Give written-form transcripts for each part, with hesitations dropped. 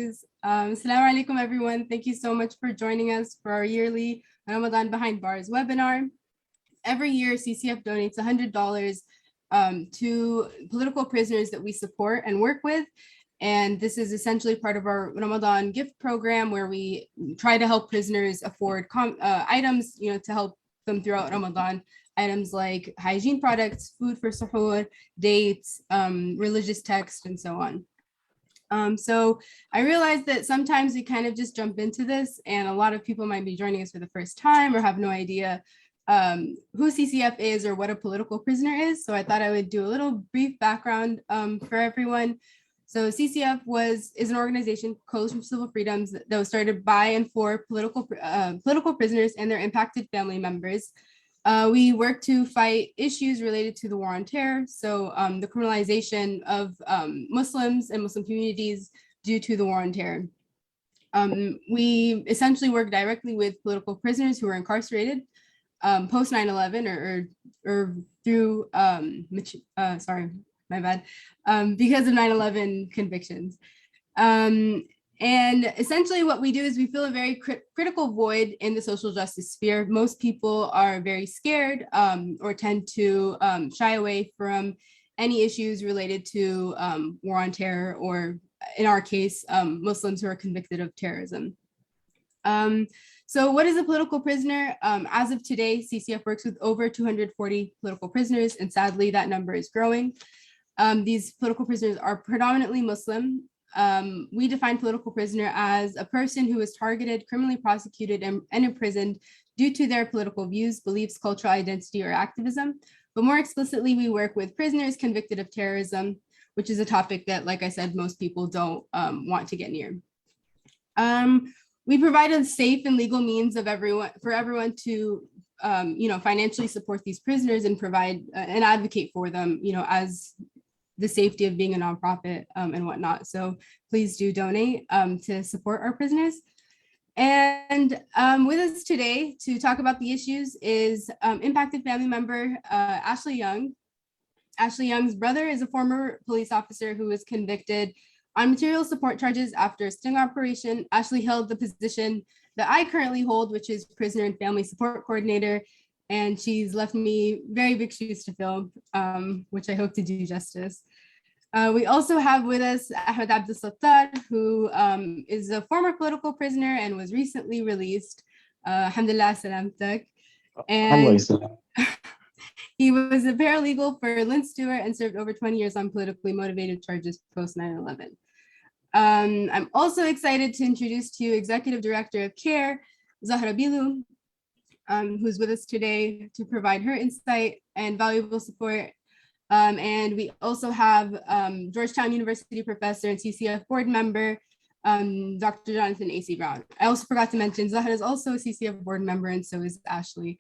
Assalamu alaikum, everyone. Thank you so much for joining us for our yearly Ramadan Behind Bars webinar. Every year, CCF donates $100 to political prisoners that we support and work with. And this is essentially part of our Ramadan Gift program, where we try to help prisoners afford items, to help them throughout Ramadan. Items like hygiene products, food for suhoor, dates, religious text, and so on. So I realized that sometimes we kind of just jump into this, and a lot of people might be joining us for the first time or have no idea who CCF is or what a political prisoner is. So I thought I would do a little brief background for everyone. So CCF is an organization, Coalition for Civil Freedoms, that was started by and for political prisoners and their impacted family members. We work to fight issues related to the war on terror, so the criminalization of Muslims and Muslim communities due to the war on terror. We essentially work directly with political prisoners who are incarcerated post 9/11 or through, sorry, my bad, because of 9/11 convictions. And essentially what we do is we fill a very critical void in the social justice sphere. Most people are very scared or tend to shy away from any issues related to war on terror, or in our case, Muslims who are convicted of terrorism. So what is a political prisoner? As of today, CCF works with over 240 political prisoners, and sadly that number is growing. These political prisoners are predominantly Muslim. We define political prisoner as a person who is targeted, criminally prosecuted, and imprisoned due to their political views, beliefs, cultural identity, or activism. But more explicitly, we work with prisoners convicted of terrorism, which is a topic that, like I said, most people don't want to get near. We provide a safe and legal means for everyone to financially support these prisoners and provide and advocate for them, as the safety of being a nonprofit and whatnot. So please do donate to support our prisoners. And with us today to talk about the issues is impacted family member Ashley Young. Ashley Young's brother is a former police officer who was convicted on material support charges after a sting operation. Ashley held the position that I currently hold, which is prisoner and family support coordinator. And she's left me very big shoes to fill, which I hope to do justice. We also have with us Ahmed Abdel Sattar, who is a former political prisoner and was recently released. Alhamdulillah, salamtak. And he was a paralegal for Lynn Stewart and served over 20 years on politically motivated charges post 9/11. I'm also excited to introduce to you Executive Director of CARE, Zahra Bilu, who's with us today to provide her insight and valuable support. And we also have Georgetown University professor and CCF board member, Dr. Jonathan A.C. Brown. I also forgot to mention Zahra is also a CCF board member, and so is Ashley.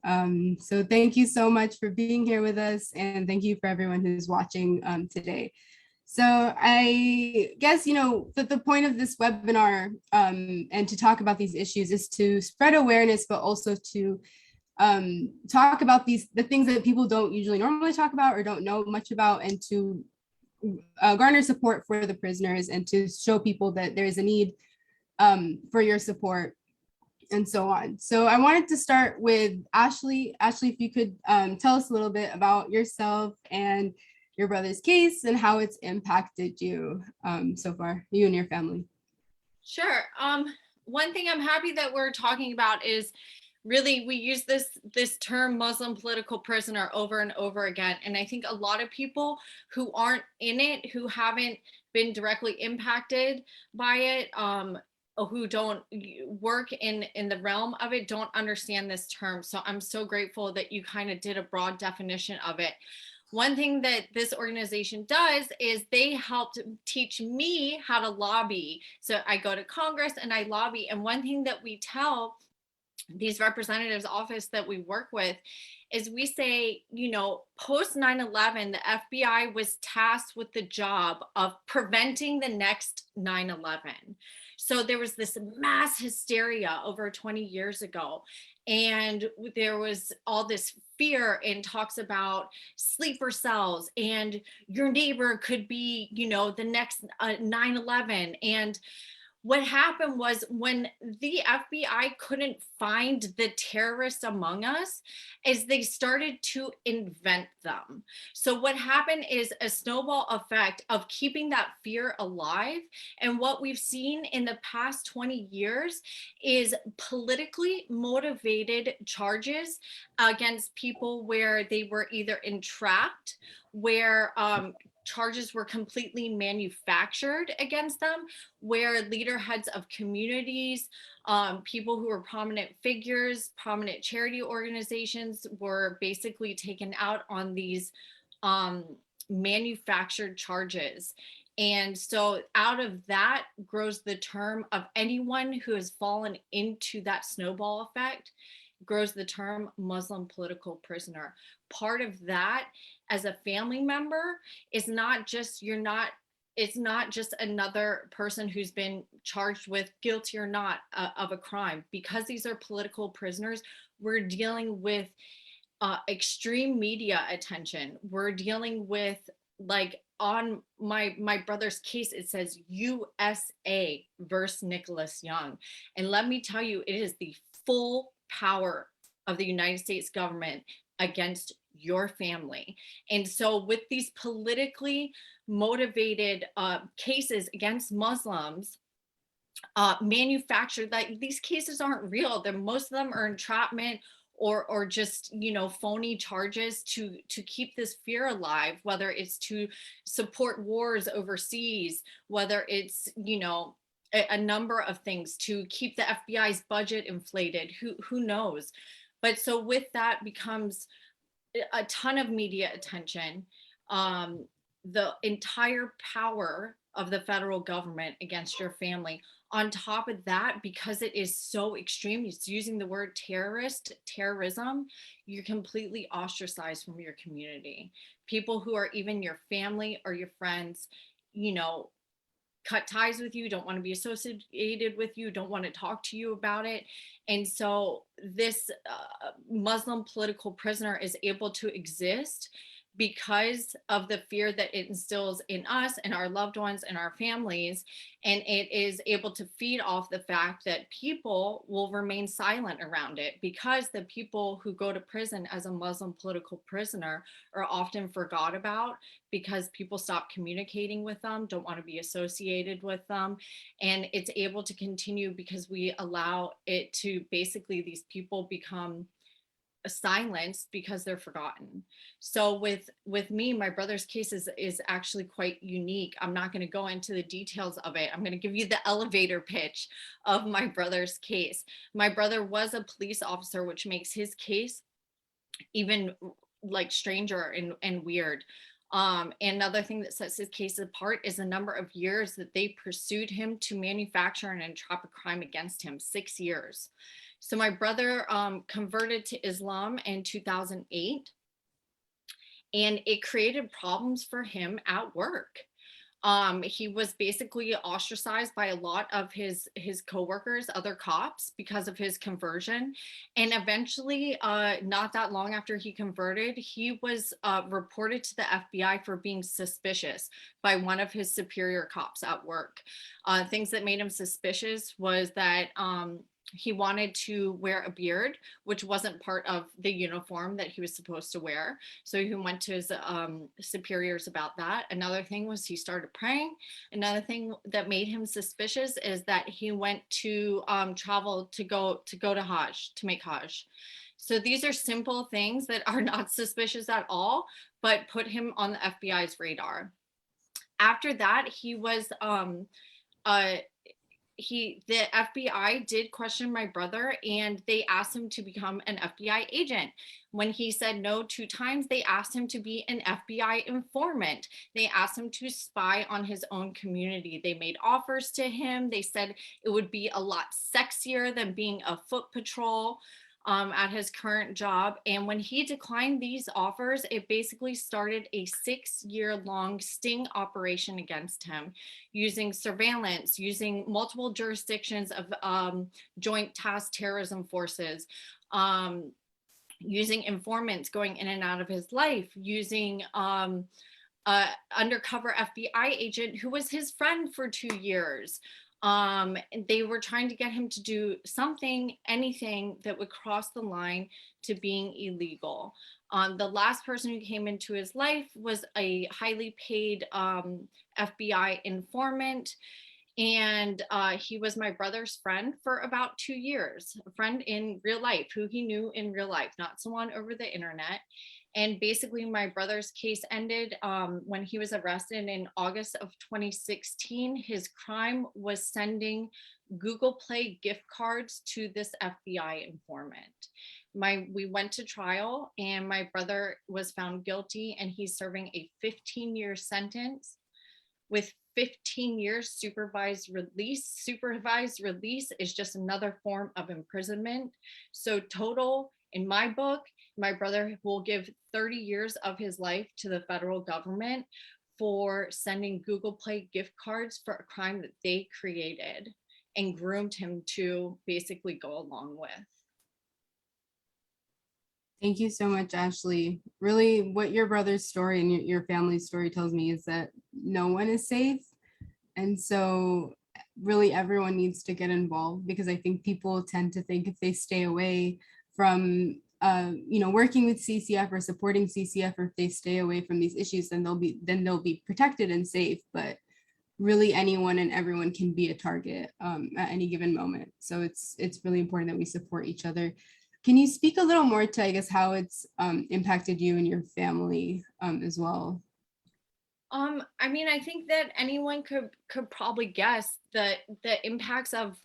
So thank you so much for being here with us, and thank you for everyone who's watching today. So I guess, that the point of this webinar and to talk about these issues is to spread awareness, but also to talk about the things that people don't usually normally talk about or don't know much about, and to garner support for the prisoners and to show people that there is a need for your support and so on. So I wanted to start with Ashley. Ashley, if you could tell us a little bit about yourself and your brother's case and how it's impacted you so far, you and your family. Sure. One thing I'm happy that we're talking about is really we use this term Muslim political prisoner over and over again. And I think a lot of people who aren't in it, who haven't been directly impacted by it, or who don't work in the realm of it, don't understand this term. So I'm so grateful that you kind of did a broad definition of it. One thing that this organization does is they helped teach me how to lobby. So I go to Congress and I lobby. And one thing that we tell these representatives office that we work with is we say, you know, post 9/11, the FBI was tasked with the job of preventing the next 9/11. So there was this mass hysteria over 20 years ago. And there was all this fear and talks about sleeper cells, and your neighbor could be, you know, the next 9/11. And what happened was when the FBI couldn't find the terrorists among us, is they started to invent them. So what happened is a snowball effect of keeping that fear alive. And what we've seen in the past 20 years is politically motivated charges against people where they were either entrapped, where charges were completely manufactured against them, where leader heads of communities, people who were prominent figures, prominent charity organizations were basically taken out on these um, manufactured charges. And so out of that grows the term of anyone who has fallen into that snowball effect, grows the term Muslim political prisoner. Part of that as a family member is not just, it's not just another person who's been charged with, guilty or not, of a crime. Because these are political prisoners, we're dealing with extreme media attention. We're dealing with, like, on my brother's case, it says USA versus Nicholas Young. And let me tell you, it is the full power of the United States government against your family. And so with these politically motivated cases against Muslims, manufactured, that these cases aren't real. Most of them are entrapment or just, you know, phony charges to keep this fear alive, whether it's to support wars overseas, whether it's, you know, a number of things to keep the FBI's budget inflated. Who knows? But so with that becomes a ton of media attention, the entire power of the federal government against your family. On top of that, because it is so extreme, it's using the word terrorism, you're completely ostracized from your community. People who are even your family or your friends, you know, cut ties with you, don't want to be associated with you, don't want to talk to you about it. And so this Muslim political prisoner is able to exist because of the fear that it instills in us and our loved ones and our families. And it is able to feed off the fact that people will remain silent around it, because the people who go to prison as a Muslim political prisoner are often forgot about, because people stop communicating with them, don't want to be associated with them. And it's able to continue because we allow it to, basically, these people become silenced because they're forgotten. So with me, my brother's case is actually quite unique. I'm not going to go into the details of it. I'm going to give you the elevator pitch of my brother's case. My brother was a police officer, which makes his case even, like, stranger and weird. Another thing that sets his case apart is the number of years that they pursued him to manufacture and entrap a crime against him. 6 years. So my brother converted to Islam in 2008, and it created problems for him at work. He was basically ostracized by a lot of his coworkers, other cops, because of his conversion. And eventually, not that long after he converted, he was reported to the FBI for being suspicious by one of his superior cops at work. Things that made him suspicious was that he wanted to wear a beard, which wasn't part of the uniform that he was supposed to wear. So he went to his superiors about that. Another thing was he started praying. Another thing that made him suspicious is that he went to travel to go to Hajj, to make Hajj. So these are simple things that are not suspicious at all, but put him on the FBI's radar. After that, he was the FBI did question my brother, and they asked him to become an FBI agent. When he said no 2 times, they asked him to be an FBI informant. They asked him to spy on his own community. They made offers to him. They said it would be a lot sexier than being a foot patrol at his current job. And when he declined these offers, it basically started a 6-year-long sting operation against him, using surveillance, using multiple jurisdictions of joint task terrorism forces, using informants going in and out of his life, using undercover FBI agent who was his friend for 2 years. They were trying to get him to do something, anything that would cross the line to being illegal. The last person who came into his life was a highly paid FBI informant. And he was my brother's friend for about 2 years, a friend in real life, who he knew in real life, not someone over the internet. And basically, my brother's case ended when he was arrested in August of 2016. His crime was sending Google Play gift cards to this FBI informant. We went to trial, and my brother was found guilty, and he's serving a 15-year sentence with 15 years supervised release. Supervised release is just another form of imprisonment. So total, in my book, my brother will give 30 years of his life to the federal government for sending Google Play gift cards for a crime that they created and groomed him to basically go along with. Thank you so much, Ashley. Really, what your brother's story and your family's story tells me is that no one is safe. And so really everyone needs to get involved, because I think people tend to think if they stay away from working with CCF or supporting CCF, or if they stay away from these issues, then they'll be protected and safe. But really anyone and everyone can be a target at any given moment. So it's really important that we support each other. Can you speak a little more to, I guess, how it's impacted you and your family as well? I mean, I think that anyone could probably guess that the impacts of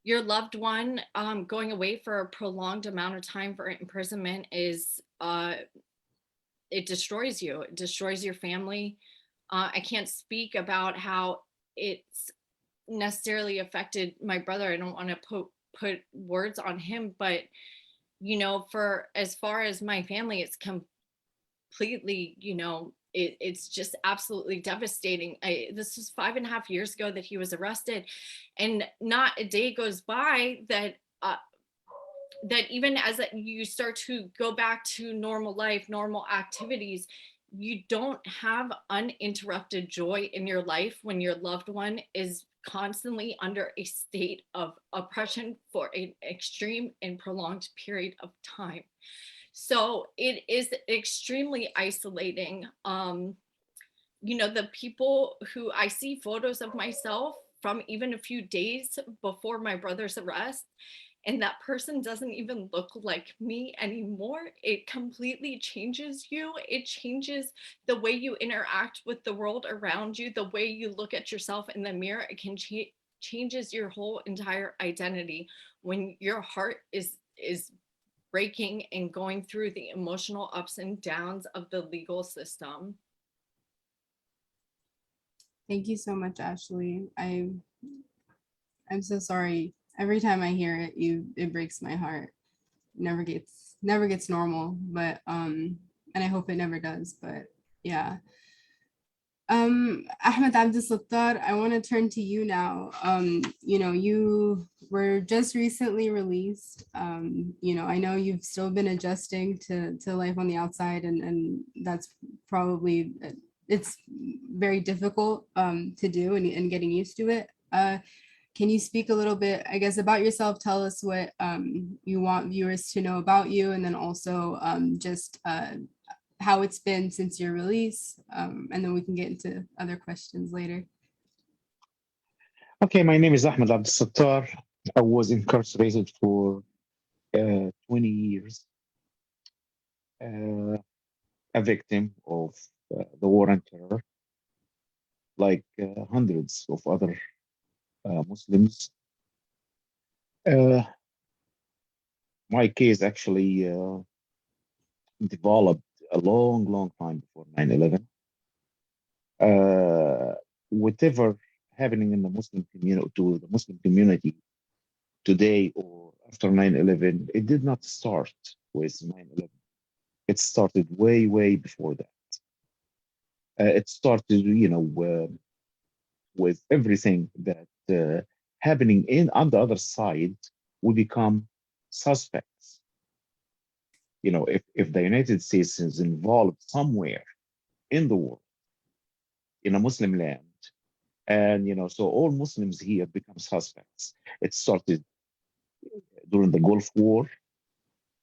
your loved one going away for a prolonged amount of time for imprisonment is it destroys you. It destroys your family. I can't speak about how it's necessarily affected my brother. I don't want to put words on him, but for as far as my family, it's completely, it's just absolutely devastating. This was 5.5 years ago that he was arrested, and not a day goes by that even as you start to go back to normal life, normal activities, you don't have uninterrupted joy in your life when your loved one is constantly under a state of oppression for an extreme and prolonged period of time. So it is extremely isolating. The people who I see photos of myself from even a few days before my brother's arrest, and that person doesn't even look like me anymore. It completely changes you. It changes the way you interact with the world around you, the way you look at yourself in the mirror. It can changes your whole entire identity when your heart is breaking and going through the emotional ups and downs of the legal system. Thank you so much, Ashley. I'm so sorry. Every time I hear it, it breaks my heart. Never gets normal, but and I hope it never does. But yeah. Ahmed Abdel-Sattar, I want to turn to you now. You were just recently released. I know you've still been adjusting to life on the outside, and that's probably, it's very difficult to do, and getting used to it. Can you speak a little bit, I guess, about yourself? Tell us what you want viewers to know about you, and then also just how it's been since your release, and then we can get into other questions later. Okay, my name is Ahmed Abdel-Sattar. I was incarcerated for 20 years, a victim of the war on terror, like hundreds of other Muslims. Uh, my case actually developed a long, long time before 9/11. Whatever happening in the Muslim community to the Muslim community today or after 9/11, it did not start with 9/11. It started way, way before that. It started, with everything that happening in on the other side, we become suspects. If the United States is involved somewhere in the world, in a Muslim land, and so all Muslims here become suspects. It started during the Gulf War.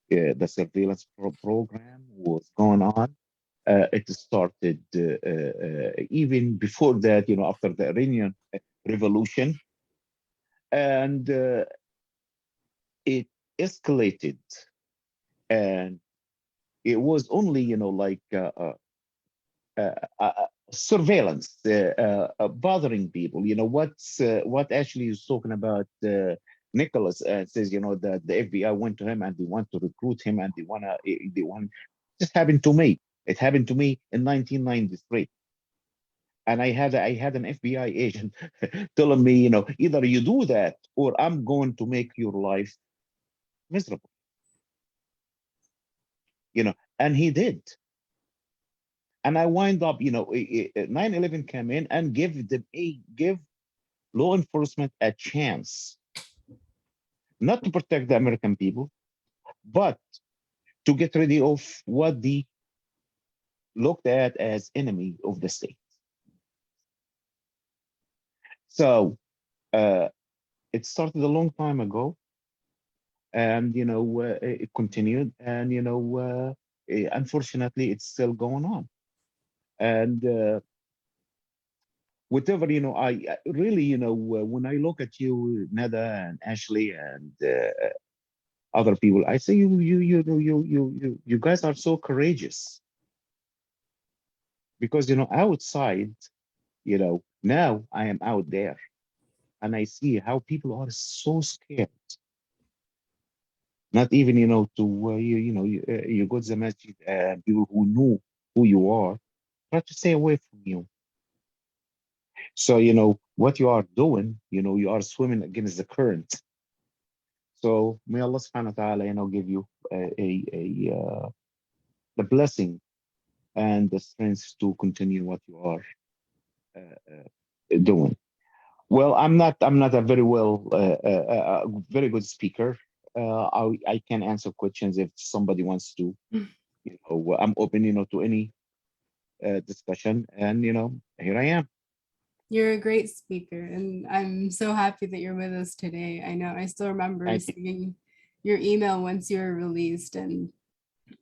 The surveillance program was going on. It started even before that, after the Iranian Revolution, and it escalated. And it was only, like surveillance, bothering people. What Ashley is talking about. Nicholas says, that the FBI went to him and they want to recruit him and they want. This happened to me. It happened to me in 1993, and I had an FBI agent telling me, either you do that or I'm going to make your life miserable. And he did. And I wind up, 9/11 came in and give law enforcement a chance not to protect the American people, but to get rid of what they looked at as enemy of the state. So it started a long time ago, and it continued, and unfortunately, it's still going on. And whatever I really when I look at you, Nada and Ashley and other people, I say you guys are so courageous because outside, now I am out there and I see how people are so scared. Not even to you go to the masjid and people who know who you are try to stay away from you. So what you are doing, you are swimming against the current. So may Allah subhanahu wa ta'ala, give you the blessing and the strength to continue what you are doing. Well, I'm not a very good speaker. I can answer questions if somebody wants to. I'm open, to any discussion, and here I am. You're a great speaker, and I'm so happy that you're with us today. I know I still remember Thank you. receiving your email once you were released, and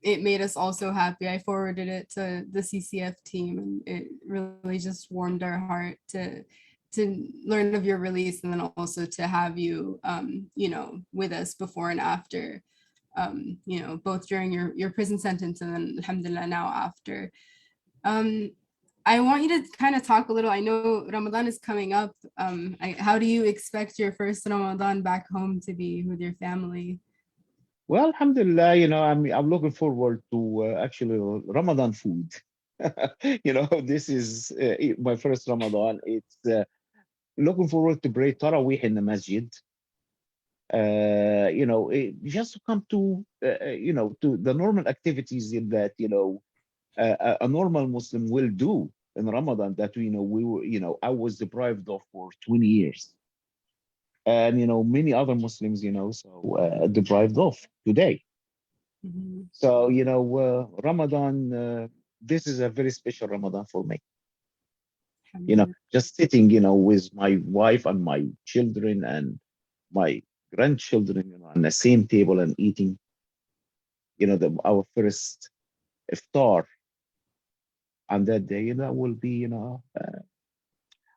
it made us all so happy. I forwarded it to the CCF team, and it really just warmed our heart to learn of your release, and then also to have you, with us before and after, both during your prison sentence and then, alhamdulillah, now after. Um, I want you to kind of talk a little. I know Ramadan is coming up. How do you expect your first Ramadan back home to be with your family? Well, alhamdulillah, I'm looking forward to actually Ramadan food. This is my first Ramadan. It's looking forward to pray Taraweeh in the masjid. Just to come to to the normal activities that a normal Muslim will do in Ramadan that we were I was deprived of for 20 years, and many other Muslims so deprived of today. Mhm. So Ramadan, this is a very special Ramadan for me. Alhamdulillah. Just sitting with my wife and my children and my grandchildren on the same table and eating our first iftar on that day. That will be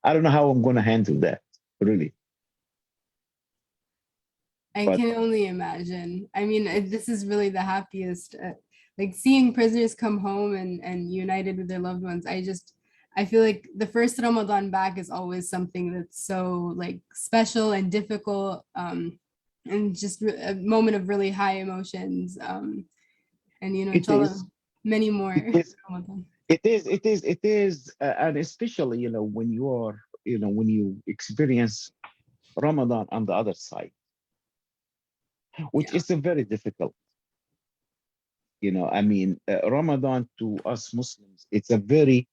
I don't know how I'm going to handle that, really. I But can only imagine. I mean, this is really the happiest, like seeing prisoners come home and united with their loved ones. I feel like the first Ramadan back is always something that's so like special and difficult, and just a moment of really high emotions. And you know, It inshallah, is. many more It is. Ramadan. It is, and especially, when you are, when you experience Ramadan on the other side, which Yeah. is a very difficult. Ramadan to us Muslims, it's a very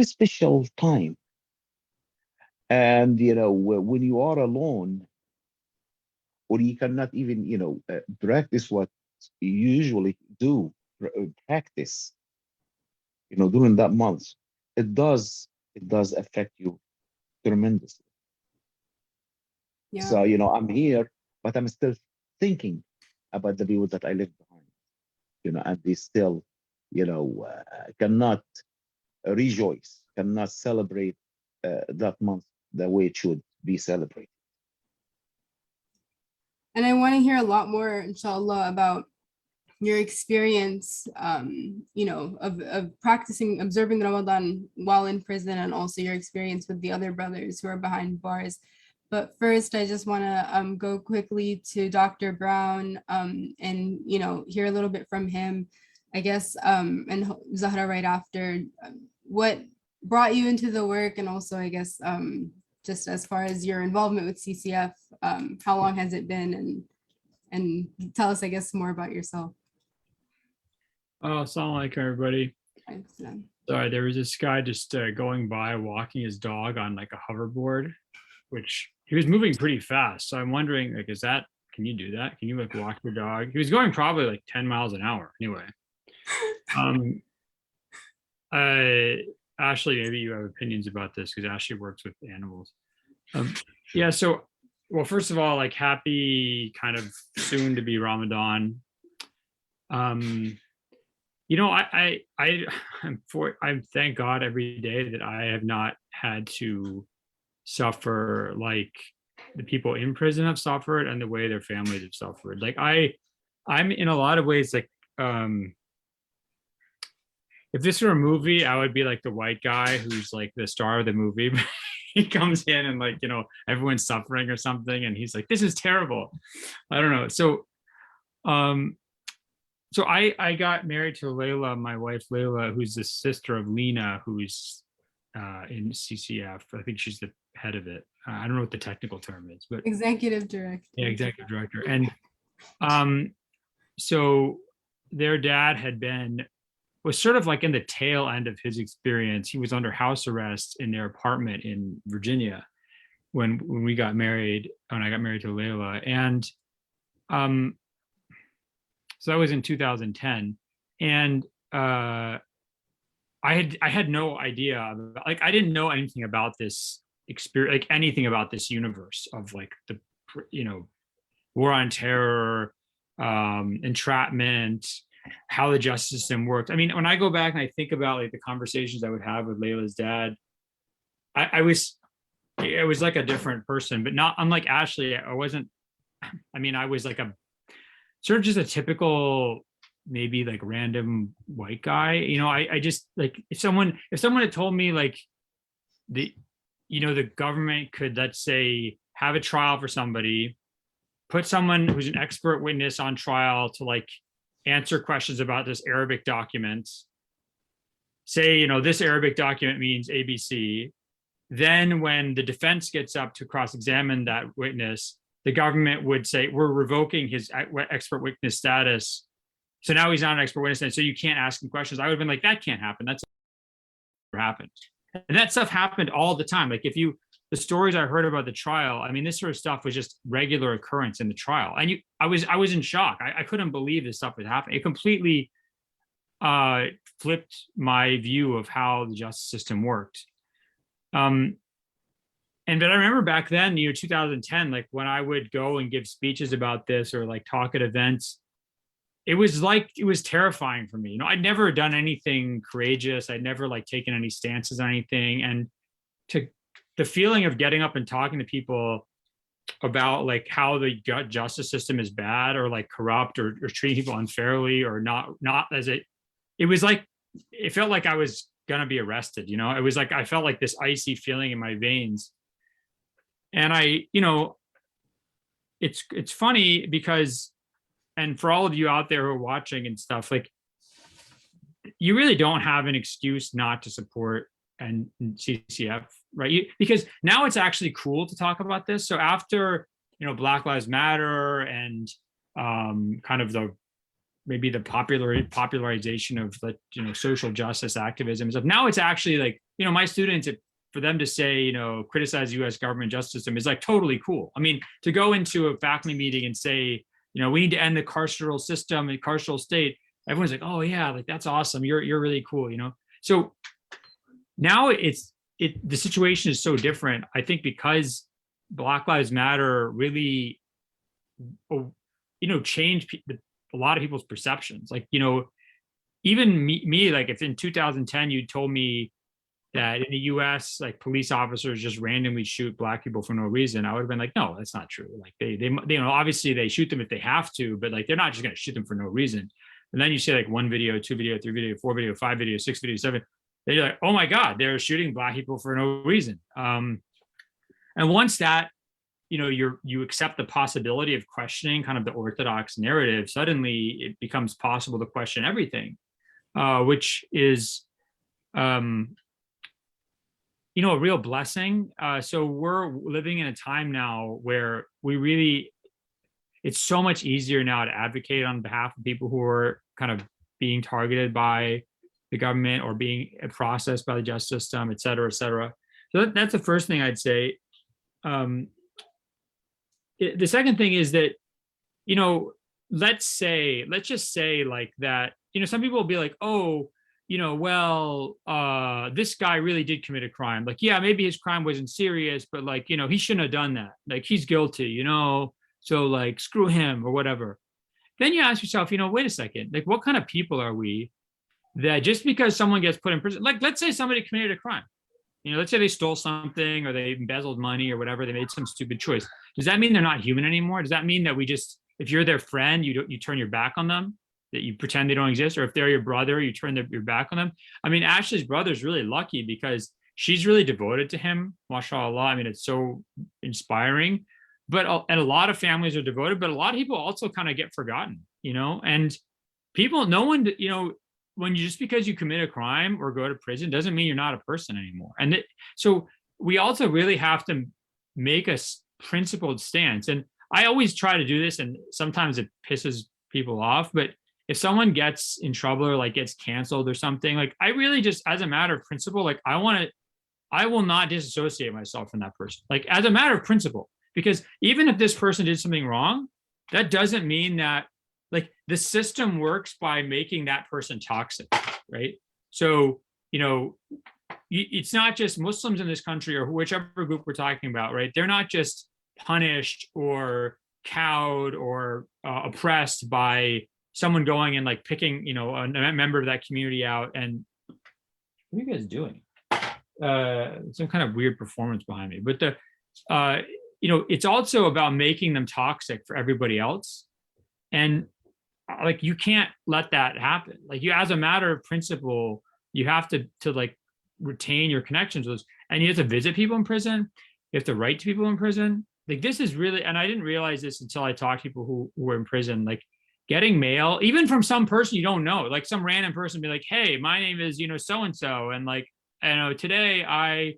special time. And when you are alone, or you cannot even practice what you usually do, practice during that month, it does affect you tremendously. Yeah. So I'm here, but I'm still thinking about the people that I left behind, and they still cannot rejoice, cannot celebrate that month the way it should be celebrated. And I want to hear a lot more, inshallah, about your experience, you know, of practicing, observing Ramadan while in prison, and also your experience with the other brothers who are behind bars. But first, I just want to go quickly to Dr. Brown, and, you know, hear a little bit from him, I guess, and Zahra right after. What brought you into the work, and also, I guess, just as far as your involvement with CCF, how long has it been, and tell us, I guess, more about yourself. Oh, assalamu alaikum, everybody. Thanks, then. Sorry, there was this guy just going by walking his dog on like a hoverboard, which he was moving pretty fast. So I'm wondering, like, can you do that? Can you like walk your dog? He was going probably like 10 miles an hour anyway. Ashley, maybe you have opinions about this because Ashley works with animals. Yeah, so, well, first of all, like, happy kind of soon to be Ramadan. I thank God every day that I have not had to suffer like the people in prison have suffered and the way their families have suffered. Like I'm in a lot of ways like, if this were a movie, I would be like the white guy who's like the star of the movie. He comes in and like, everyone's suffering or something. And he's like, this is terrible. I don't know. So I got married to Layla, my wife Layla, who's the sister of Lena, who's in CCF. I think she's the head of it. I don't know what the technical term is, but Executive director. yeah, executive director. And so their dad was sort of like in the tail end of his experience. He was under house arrest in their apartment in Virginia when we got married, when I got married to Layla. And so that was in 2010. And I had no idea, like, I didn't know anything about this experience, like anything about this universe of like the, war on terror, entrapment, how the justice system worked. I mean, when I go back and I think about like the conversations I would have with Layla's dad, I was like a different person, but not unlike Ashley. I was like a sort of just a typical, maybe like random white guy. I just like, if someone had told me like the government could, let's say, have a trial for somebody, put someone who's an expert witness on trial to like answer questions about this Arabic document, say, this Arabic document means ABC. Then when the defense gets up to cross-examine that witness, the government would say, we're revoking his expert witness status. So now he's not an expert witness, and so you can't ask him questions. I would have been like, that can't happen. That's never happened. And that stuff happened all the time. Like the stories I heard about the trial, I mean, this sort of stuff was just regular occurrence in the trial. And I was in shock. I couldn't believe this stuff was happening. It completely flipped my view of how the justice system worked. But I remember back then, 2010, like when I would go and give speeches about this or like talk at events, it was terrifying for me. I'd never done anything courageous. I'd never like taken any stances on anything. And the feeling of getting up and talking to people about like how the justice system is bad or like corrupt or treating people unfairly or not as it was like, it felt like I was gonna be arrested. You know, it was like I felt like this icy feeling in my veins. And it's funny because, and for all of you out there who are watching and stuff, like, you really don't have an excuse not to support and CCF, right? Because now it's actually cool to talk about this. So after, Black Lives Matter and kind of maybe the popularization of social justice activism and stuff, now it's actually like, my students, for them to say, criticize the US government justice system is like totally cool. I mean, to go into a faculty meeting and say, we need to end the carceral system and carceral state, everyone's like, oh yeah, like that's awesome. You're really cool, So now the situation is so different. I think because Black Lives Matter really, changed a lot of people's perceptions. Like, even me, like if in 2010 you told me that in the US, like police officers just randomly shoot Black people for no reason, I would have been like, no, that's not true. Like they obviously they shoot them if they have to, but like they're not just going to shoot them for no reason. And then you say like 1 video, 2 video, 3 video, 4 video, 5 video, 6 video, 7. They're like, oh my God, they're shooting Black people for no reason. And once that, you accept the possibility of questioning kind of the orthodox narrative, suddenly it becomes possible to question everything, which is, a real blessing. So we're living in a time now where it's so much easier now to advocate on behalf of people who are kind of being targeted by the government or being processed by the justice system, et cetera, et cetera. So that's the first thing I'd say. The second thing is that, let's just say like that, some people will be like, oh, this guy really did commit a crime. Like, yeah, maybe his crime wasn't serious, but like, he shouldn't have done that. Like, he's guilty, so like, screw him or whatever. Then you ask yourself, wait a second, like, what kind of people are we that just because someone gets put in prison, like, let's say somebody committed a crime, let's say they stole something or they embezzled money or whatever, they made some stupid choice. Does that mean they're not human anymore? Does that mean that if you're their friend, you turn your back on them, that you pretend they don't exist? Or if they're your brother, you turn your back on them? I mean, Ashley's brother is really lucky because she's really devoted to him, mashallah. I mean, it's so inspiring. And a lot of families are devoted, but a lot of people also kind of get forgotten, and people, no one, just because you commit a crime or go to prison doesn't mean you're not a person anymore. And so we also really have to make a principled stance. And I always try to do this, and sometimes it pisses people off, but if someone gets in trouble or like gets canceled or something, like I really just, as a matter of principle, like I will not disassociate myself from that person, like as a matter of principle. Because even if this person did something wrong, that doesn't mean that, like, the system works by making that person toxic, right? So, it's not just Muslims in this country or whichever group we're talking about, right? They're not just punished or cowed or oppressed by someone going and like picking, a member of that community out. And what are you guys doing? Some kind of weird performance behind me. But it's also about making them toxic for everybody else. And like, you can't let that happen. Like, you, as a matter of principle, you have to like retain your connections with those, and you have to visit people in prison. You have to write to people in prison. Like, this is really, and I didn't realize this until I talked to people who were in prison, like getting mail, even from some person you don't know, like some random person be like, hey, my name is, so-and-so. And like, today I,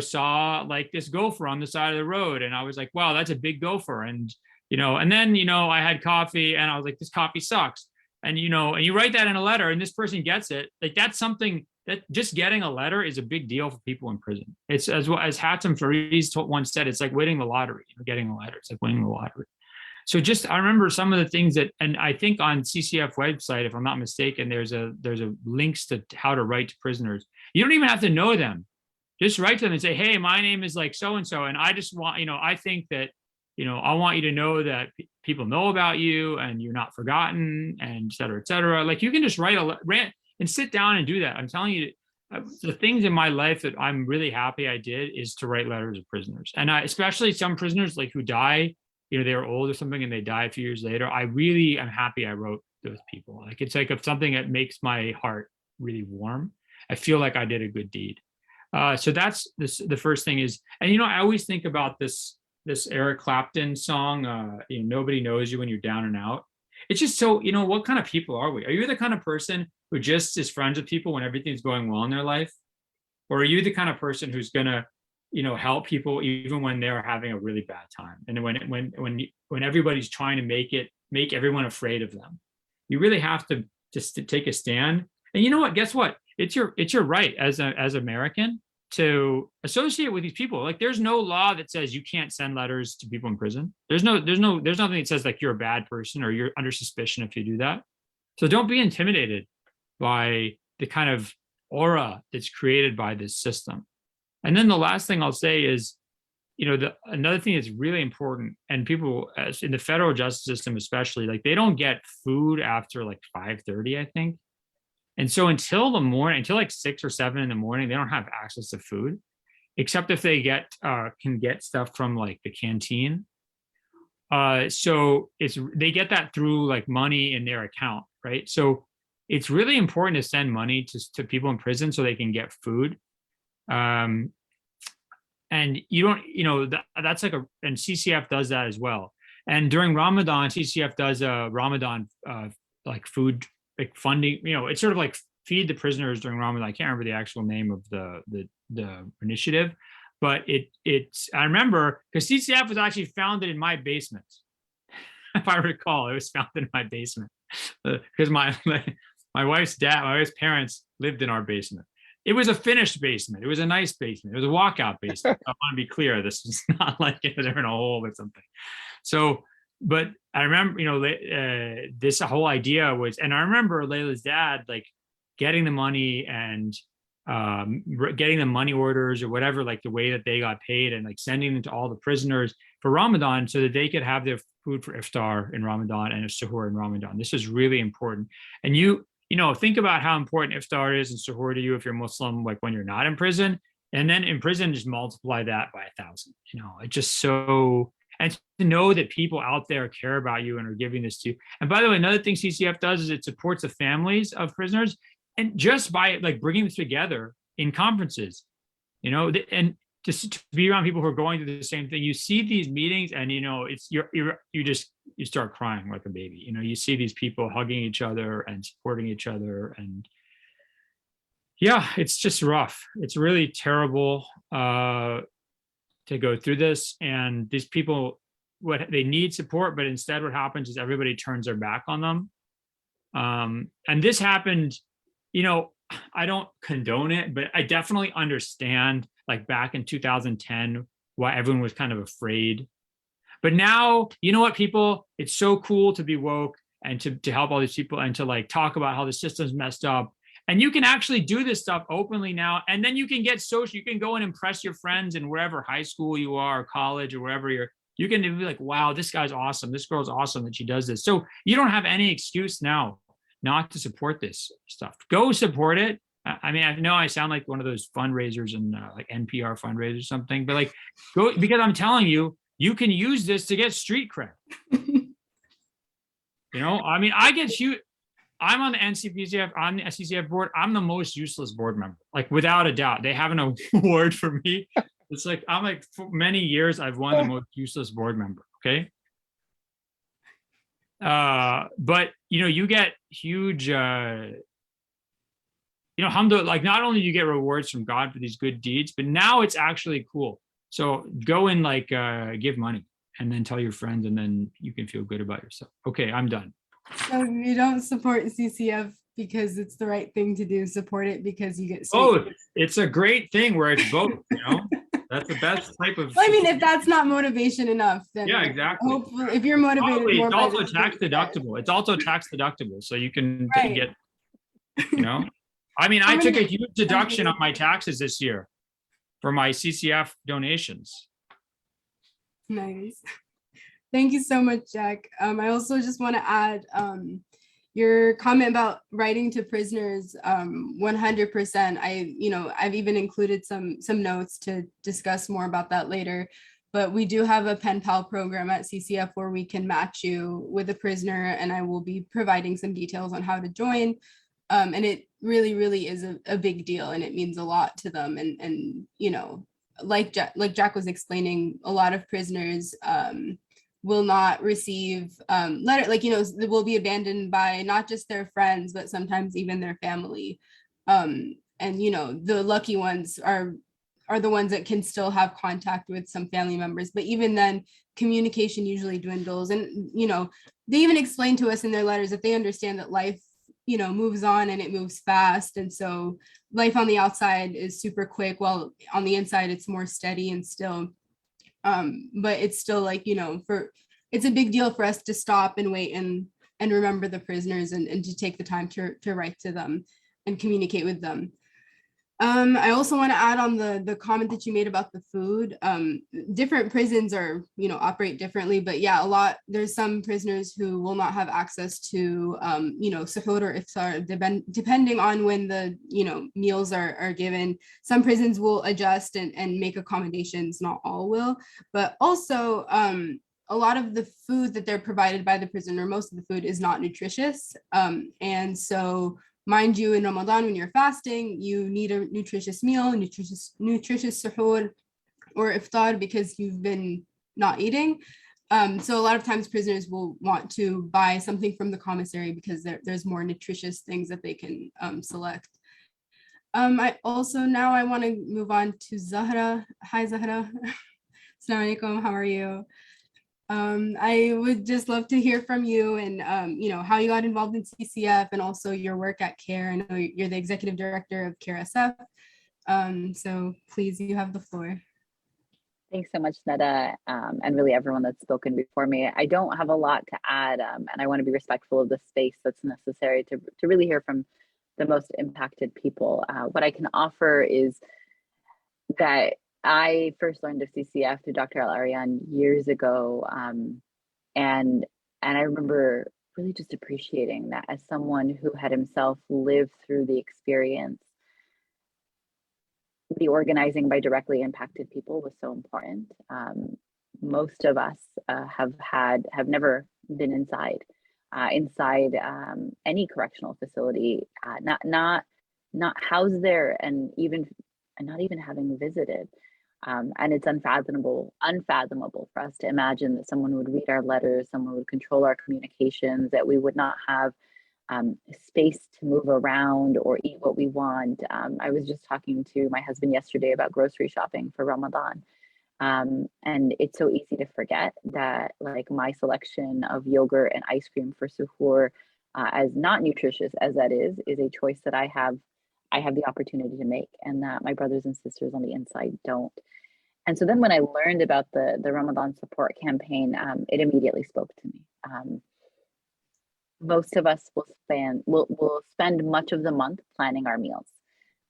saw like this gopher on the side of the road. And I was like, wow, that's a big gopher. And, and then, I had coffee and I was like, this coffee sucks. And, and you write that in a letter and this person gets it. Like, that's something that just getting a letter is a big deal for people in prison. It's as Hatem Fariz once said, it's like winning the lottery, getting a letter. It's like winning the lottery. So just, I remember some of the things that, and I think on CCF website, if I'm not mistaken, there's a links to how to write to prisoners. You don't even have to know them. Just write to them and say, hey, my name is like so-and-so. And I just want, I think that, I want you to know that people know about you and you're not forgotten, and et cetera, et cetera. Like, you can just write and sit down and do that. I'm telling you, the things in my life that I'm really happy I did is to write letters to prisoners. And especially some prisoners like who die, they were old or something and they die a few years later. I really am happy I wrote those people. Like, it's like something that makes my heart really warm. I feel like I did a good deed. So that's the first thing is, and I always think about this Eric Clapton song, Nobody Knows You When You're Down and Out. It's just so, what kind of people are we? Are you the kind of person who just is friends with people when everything's going well in their life? Or are you the kind of person who's gonna, help people even when they're having a really bad time? And when everybody's trying to make everyone afraid of them, you really have to just to take a stand. And you know what? Guess what? It's your right as American to associate with these people. Like, there's no law that says you can't send letters to people in prison. There's nothing that says like you're a bad person or you're under suspicion if you do that. So don't be intimidated by the kind of aura that's created by this system. And then the last thing I'll say is, another thing that's really important, and people in the federal justice system especially, like, they don't get food after like 5:30, I think. And so until like 6 or 7 in the morning, they don't have access to food, except if they can get stuff from like the canteen. So they get that through like money in their account, right? So it's really important to send money to people in prison so they can get food. And you don't, that's like and CCF does that as well. And during Ramadan, CCF does a Ramadan like food like funding. It's sort of like feed the prisoners during Ramadan. I can't remember the actual name of the initiative, but I remember because CCF was actually founded in my basement. If I recall, it was founded in my basement because my wife's parents lived in our basement. It was a finished basement. It was a nice basement. It was a walkout basement. I want to be clear. This is not like they're in a hole or something. So, but I remember, this whole idea was, and I remember Layla's dad, like, getting the money and getting the money orders or whatever, like the way that they got paid, and like sending them to all the prisoners for Ramadan so that they could have their food for iftar in Ramadan and a suhoor in Ramadan. This is really important. And think about how important iftar is and suhoor to you if you're Muslim, like when you're not in prison, and then in prison, just multiply that by 1,000. It's just so, and to know that people out there care about you and are giving this to you. And by the way, another thing CCF does is it supports the families of prisoners, and just by like bringing them together in conferences, and just to be around people who are going through the same thing. You see these meetings, and it's you start crying like a baby. You see these people hugging each other and supporting each other, and yeah, it's just rough. It's really terrible to go through this. And these people, they need support, but instead what happens is everybody turns their back on them. And this happened, I don't condone it, but I definitely understand, like back in 2010, why everyone was kind of afraid. But now, you know what, people, it's so cool to be woke and to help all these people and to like talk about how the system's messed up. And you can actually do this stuff openly now. And then you can get social, you can go and impress your friends in wherever high school you are, or college, or wherever you can be like, wow, this guy's awesome. This girl's awesome that she does this. So you don't have any excuse now not to support this stuff. Go support it. I mean, I know I sound like one of those fundraisers and like NPR fundraisers or something, but like, go, because I'm telling you, you can use this to get street cred. I mean, I'm on the NCPCF, on the SCCF board. I'm the most useless board member, like without a doubt. They have an award for me. It's like, I'm like, for many years, I've won the most useless board member. Okay. But you get huge, alhamdulillah, like not only do you get rewards from God for these good deeds, but now it's actually cool. So go and like give money and then tell your friends, and then you can feel good about yourself. Okay, I'm done. So you don't support CCF because it's the right thing to do. Support it because you get. Oh, it's a great thing where it's both. That's the best type of. Well, I mean, if that's not motivation enough, then yeah, exactly. Hopefully, if you're motivated, it's also tax deductible. It's also tax deductible, so you can get. I mean, I took a huge deduction on my taxes this year for my CCF donations. Nice. Thank you so much, Jack. I also just want to add your comment about writing to prisoners. 100%. I've even included some notes to discuss more about that later. But we do have a pen pal program at CCF where we can match you with a prisoner, and I will be providing some details on how to join. And it really, really is a big deal, and it means a lot to them. And you know, like Jack was explaining, a lot of prisoners will not receive letter, like, you know, will be abandoned by not just their friends, but sometimes even their family. And you know, the lucky ones are the ones that can still have contact with some family members, but even then communication usually dwindles. And you know, they even explain to us in their letters that they understand that life, you know, moves on and it moves fast, and so life on the outside is super quick, while on the inside it's more steady and still. But it's still like, you know, it's a big deal for us to stop and wait and remember the prisoners, and to take the time to write to them and communicate with them. I also want to add on the comment that you made about the food. Different prisons are, you know, operate differently, but yeah, there's some prisoners who will not have access to, you know, suhoor or iftar, depending on when the, you know, meals are given. Some prisons will adjust and make accommodations, not all will, but also a lot of the food that they're provided by the prison, or most of the food, is not nutritious. And so, mind you, in Ramadan, when you're fasting, you need a nutritious meal, nutritious suhoor or iftar, because you've been not eating. So a lot of times prisoners will want to buy something from the commissary because there's more nutritious things that they can select. I also, now I want to move on to Zahra. Hi, Zahra. Assalamu alaikum. How are you? I would just love to hear from you, and you know, how you got involved in CCF, and also your work at CARE. I know you're the executive director of CARE SF. So please, you have the floor. Thanks so much, Neda, and really everyone that's spoken before me. I don't have a lot to add, and I want to be respectful of the space that's necessary to really hear from the most impacted people. What I can offer is that I first learned of CCF through Dr. Al-Arian years ago, and I remember really just appreciating that as someone who had himself lived through the experience. The organizing by directly impacted people was so important. Most of us have never been inside any correctional facility, not housed there, and not even having visited. And it's unfathomable for us to imagine that someone would read our letters, someone would control our communications, that we would not have space to move around or eat what we want. I was just talking to my husband yesterday about grocery shopping for Ramadan. And it's so easy to forget that, like, my selection of yogurt and ice cream for suhoor, as not nutritious as that is a choice that I have the opportunity to make, and that my brothers and sisters on the inside don't. And so then when I learned about the Ramadan support campaign, it immediately spoke to me. Most of us will spend much of the month planning our meals.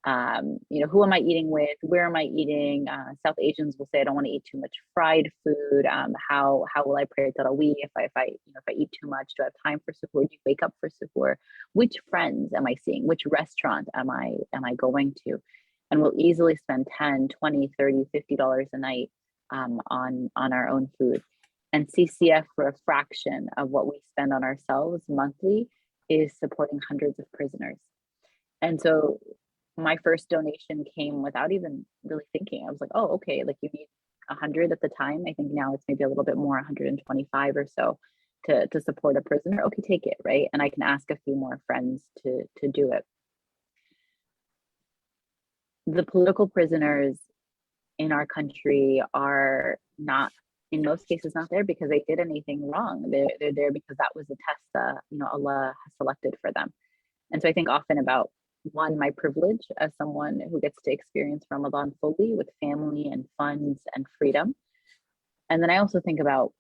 You know, who am I eating with? Where am I eating? South Asians will say, I don't want to eat too much fried food. How will I pray tarawih if I eat too much? Do I have time for suhoor? Do you wake up for suhoor? Which friends am I seeing? Which restaurant am I going to? And we'll easily spend $10, $20, $30, $50 a night on our own food. And CCF, for a fraction of what we spend on ourselves monthly, is supporting hundreds of prisoners. And so my first donation came without even really thinking. I was like, oh, okay, like, you need 100 at the time. I think now it's maybe a little bit more, 125 or so to support a prisoner. Okay, take it, right? And I can ask a few more friends to do it. The political prisoners in our country are not, in most cases, not there because they did anything wrong. They're there because that was the test that, you know, Allah has selected for them. And so I think often about, one, my privilege as someone who gets to experience Ramadan fully with family and funds and freedom. And then I also think about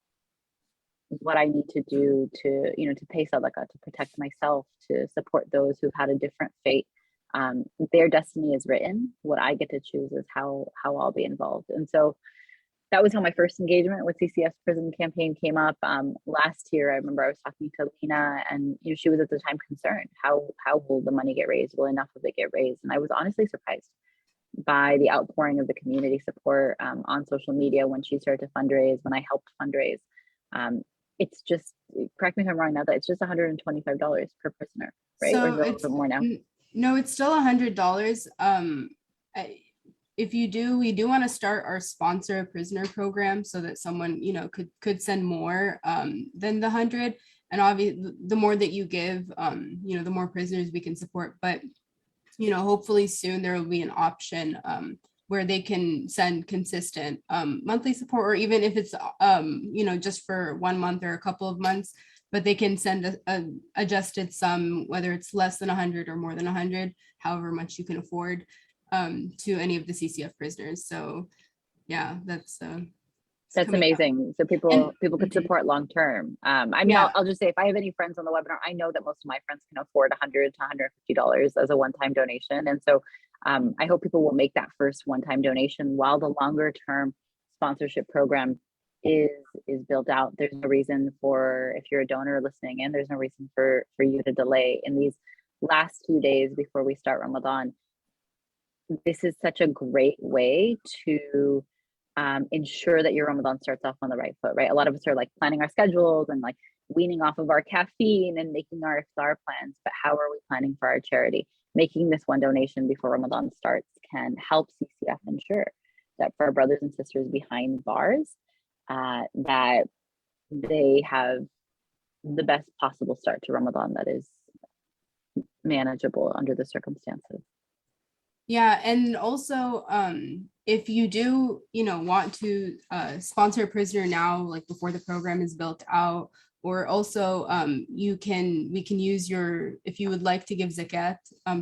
what I need to do to, you know, to pay sadaqah, to protect myself, to support those who've had a different fate. Their destiny is written. What I get to choose is how I'll be involved. And so that was how my first engagement with CCF's prison campaign came up. Last year, I remember I was talking to Lena, and, you know, she was at the time concerned, how will the money get raised? Will enough of it get raised? And I was honestly surprised by the outpouring of the community support on social media when she started to fundraise, when I helped fundraise. It's just, correct me if I'm wrong now, that it's just $125 per prisoner, right? So or is it a little bit more now? No, it's still $100. If you do, we do want to start our sponsor a prisoner program so that someone, you know, could send more than the 100. And obviously, the more that you give, you know, the more prisoners we can support. But, you know, hopefully soon there will be an option where they can send consistent monthly support, or even if it's, you know, just for 1 month or a couple of months, but they can send a adjusted sum, whether it's less than 100 or more than 100, however much you can afford, to any of the CCF prisoners. So yeah, that's coming up. amazing. So And people could support long term. I mean, yeah, I'll just say, if I have any friends on the webinar, I know that most of my friends can afford $100 to $150 as a one-time donation. And so I hope people will make that first one-time donation while the longer term sponsorship program is built out. There's no reason for, if you're a donor listening in, there's no reason for you to delay in these last 2 days before we start Ramadan. This is such a great way to ensure that your Ramadan starts off on the right foot, right? A lot of us are like planning our schedules and like weaning off of our caffeine and making our iftar plans, but how are we planning for our charity? Making this one donation before Ramadan starts can help CCF ensure that for our brothers and sisters behind bars, that they have the best possible start to Ramadan that is manageable under the circumstances. yeah, and also if you do, you know, want to sponsor a prisoner now, like before the program is built out, or also we can use your, if you would like to give zakat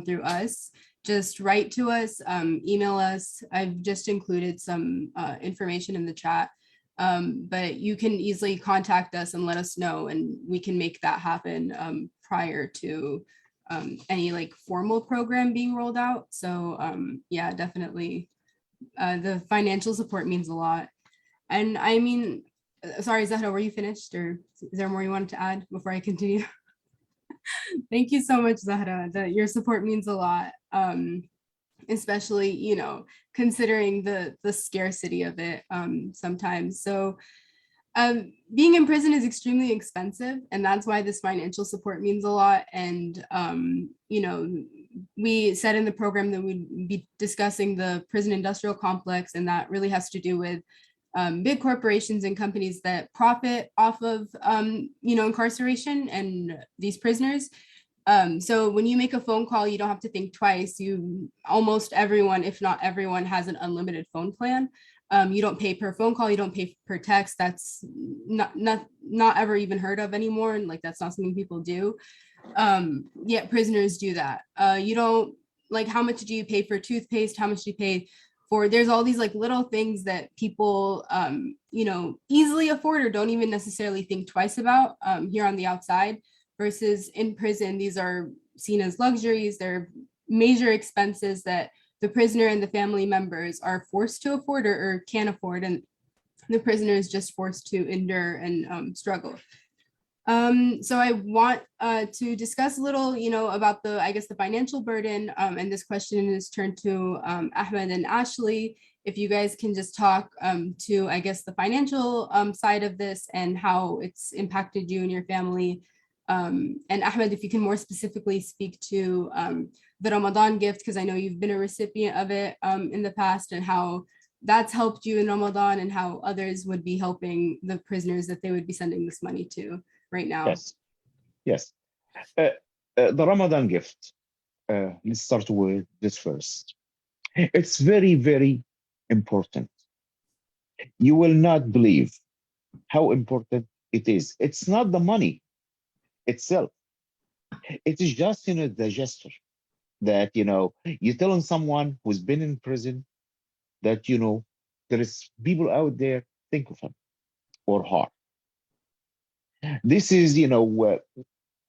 through us, just write to us, email us. I've just included some information in the chat, but you can easily contact us and let us know, and we can make that happen prior to any like formal program being rolled out. So yeah, definitely the financial support means a lot. And I mean, sorry, Zahra, were you finished, or is there more you wanted to add before I continue? Thank you so much, Zahra. Your support means a lot, especially, you know, considering the scarcity of it sometimes. So being in prison is extremely expensive, and that's why this financial support means a lot. And you know, we said in the program that we'd be discussing the prison industrial complex, and that really has to do with big corporations and companies that profit off of you know, incarceration and these prisoners. So when you make a phone call, you don't have to think twice. Almost everyone, if not everyone, has an unlimited phone plan. You don't pay per phone call, you don't pay per text. That's not ever even heard of anymore, and like that's not something people do. Yet prisoners do that. You don't, like, how much do you pay for toothpaste? How much do you pay for? There's all these like little things that people you know, easily afford or don't even necessarily think twice about here on the outside, versus in prison, these are seen as luxuries. They're major expenses that the prisoner and the family members are forced to afford or can't afford, and the prisoner is just forced to endure and struggle. So I want to discuss a little, you know, about the, I guess, the financial burden, and this question is turned to Ahmed and Ashley. If you guys can just talk to, I guess, the financial side of this and how it's impacted you and your family. And Ahmed, if you can more specifically speak to the Ramadan gift, because I know you've been a recipient of it in the past, and how that's helped you in Ramadan, and how others would be helping the prisoners that they would be sending this money to right now. Yes. The Ramadan gift. Let's start with this first. It's very, very important. You will not believe how important it is. It's not the money itself. It is just, you know, the gesture that, you know, you're telling someone who's been in prison that, you know, there is people out there think of him or her. This is, you know,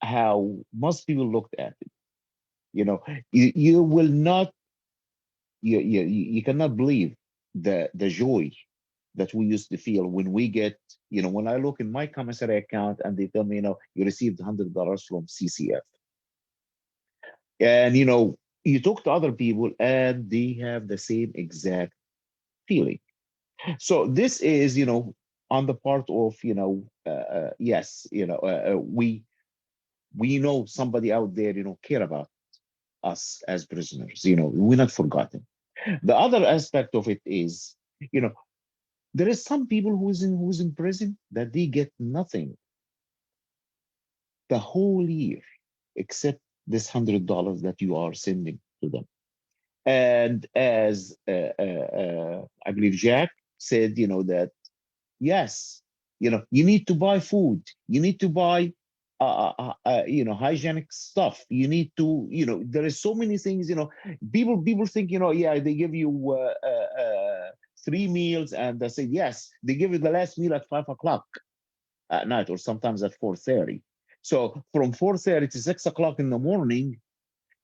how most people looked at it. You know, you will not, you cannot believe the joy that we used to feel when we get, you know, when I look in my commissary account and they tell me, you know, you received $100 from CCF. And, you know, you talk to other people and they have the same exact feeling. So this is, you know, on the part of, you know, yes, you know, we know somebody out there, you know, care about us as prisoners. You know, we're not forgotten. The other aspect of it is, you know, there is some people who's in prison that they get nothing the whole year except this $100 that you are sending to them. And as I believe Jack said, you know, that yes, you know, you need to buy food, you need to buy you know, hygienic stuff, you need to, you know, there is so many things, you know, people think, you know, yeah, they give you 3 meals, and they say yes, they give you the last meal at 5 o'clock at night, or sometimes at 4:30. So from 4:30 to 6 o'clock in the morning,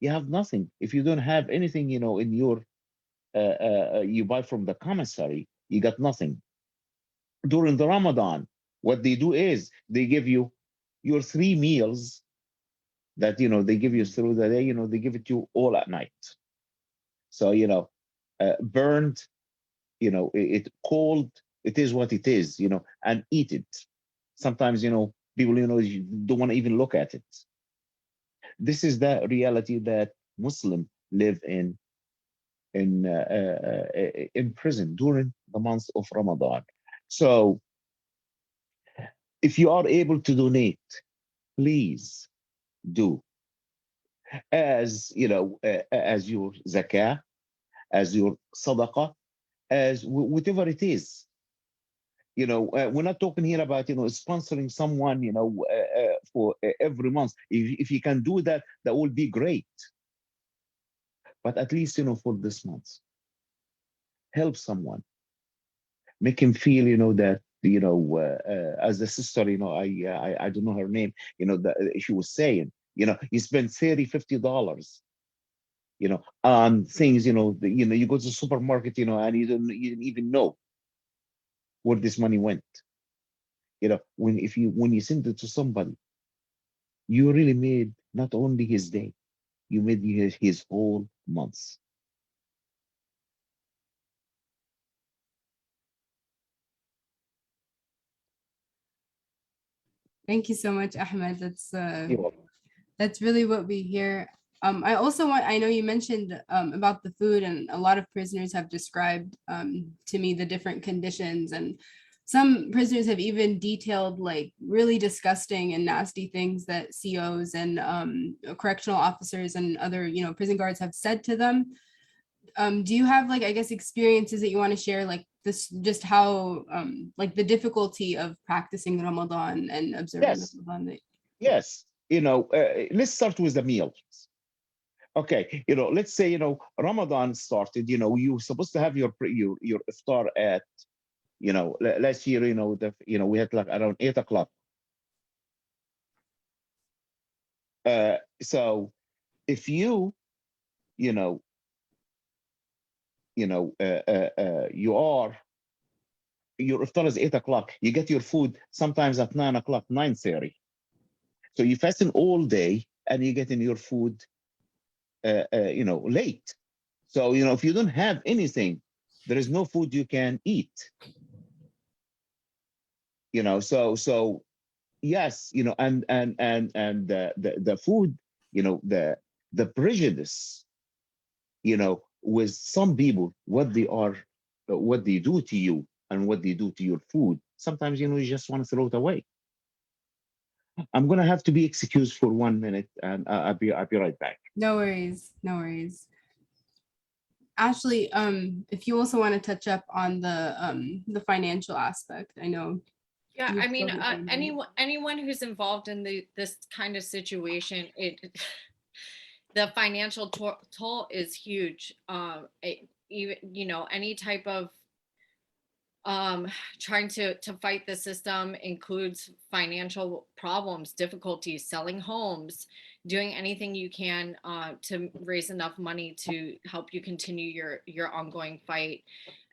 you have nothing. If you don't have anything, you know, in your you buy from the commissary, you got nothing. During the Ramadan, what they do is they give you your 3 meals that, you know, they give you through the day, you know, they give it to you all at night. So, you know, burned, you know, it cold, it is what it is, you know, and eat it. Sometimes, you know, people, you know, you don't want to even look at it. This is the reality that Muslims live in prison during the month of Ramadan. So if you are able to donate, please do, as you know, as your zakah, as your sadaqah, as whatever it is. You know, we're not talking here about, you know, sponsoring someone, you know, for every month. If you can do that, that will be great. But at least, you know, for this month, help someone, make him feel, you know, that, you know, as the sister, you know, I don't know her name, you know, that she was saying, you know, you spend $30-50, you know, on things, you know, you know, you go to the supermarket, you know, and you didn't even know where this money went. You know, when you send it to somebody, you really made not only his day, you made his whole month. Thank you so much, Ahmed. You're welcome. That's really what we hear. I also I know you mentioned about the food, and a lot of prisoners have described to me the different conditions, and some prisoners have even detailed like really disgusting and nasty things that COs and correctional officers and other, you know, prison guards have said to them. Do you have like, I guess, experiences that you want to share, like this, just how like the difficulty of practicing Ramadan and observing Yes, Ramadan? yes. You know, let's start with the meals. Okay, you know, let's say, you know, Ramadan started, you know, you're supposed to have your iftar at, you know, last year, you know, we had like around 8 o'clock. So if you know, you are, your iftar is 8 o'clock, you get your food sometimes at 9 o'clock, 9:30. So you fasting all day and you're getting your food, you know, late. So, you know, if you don't have anything, there is no food you can eat. You know, so yes, you know, and the food, you know, the prejudice, you know, with some people, what they do to you and what they do to your food. Sometimes, you know, you just want to throw it away. I'm gonna have to be excused for 1 minute, and I'll be right back. No worries, no worries. Ashley, if you also want to touch up on the financial aspect, I know. Yeah, you've I mean, spoken to me. anyone who's involved in this kind of situation, the financial toll is huge. Even, you know, any type of trying to fight the system includes financial problems, difficulties, selling homes, doing anything you can to raise enough money to help you continue your ongoing fight.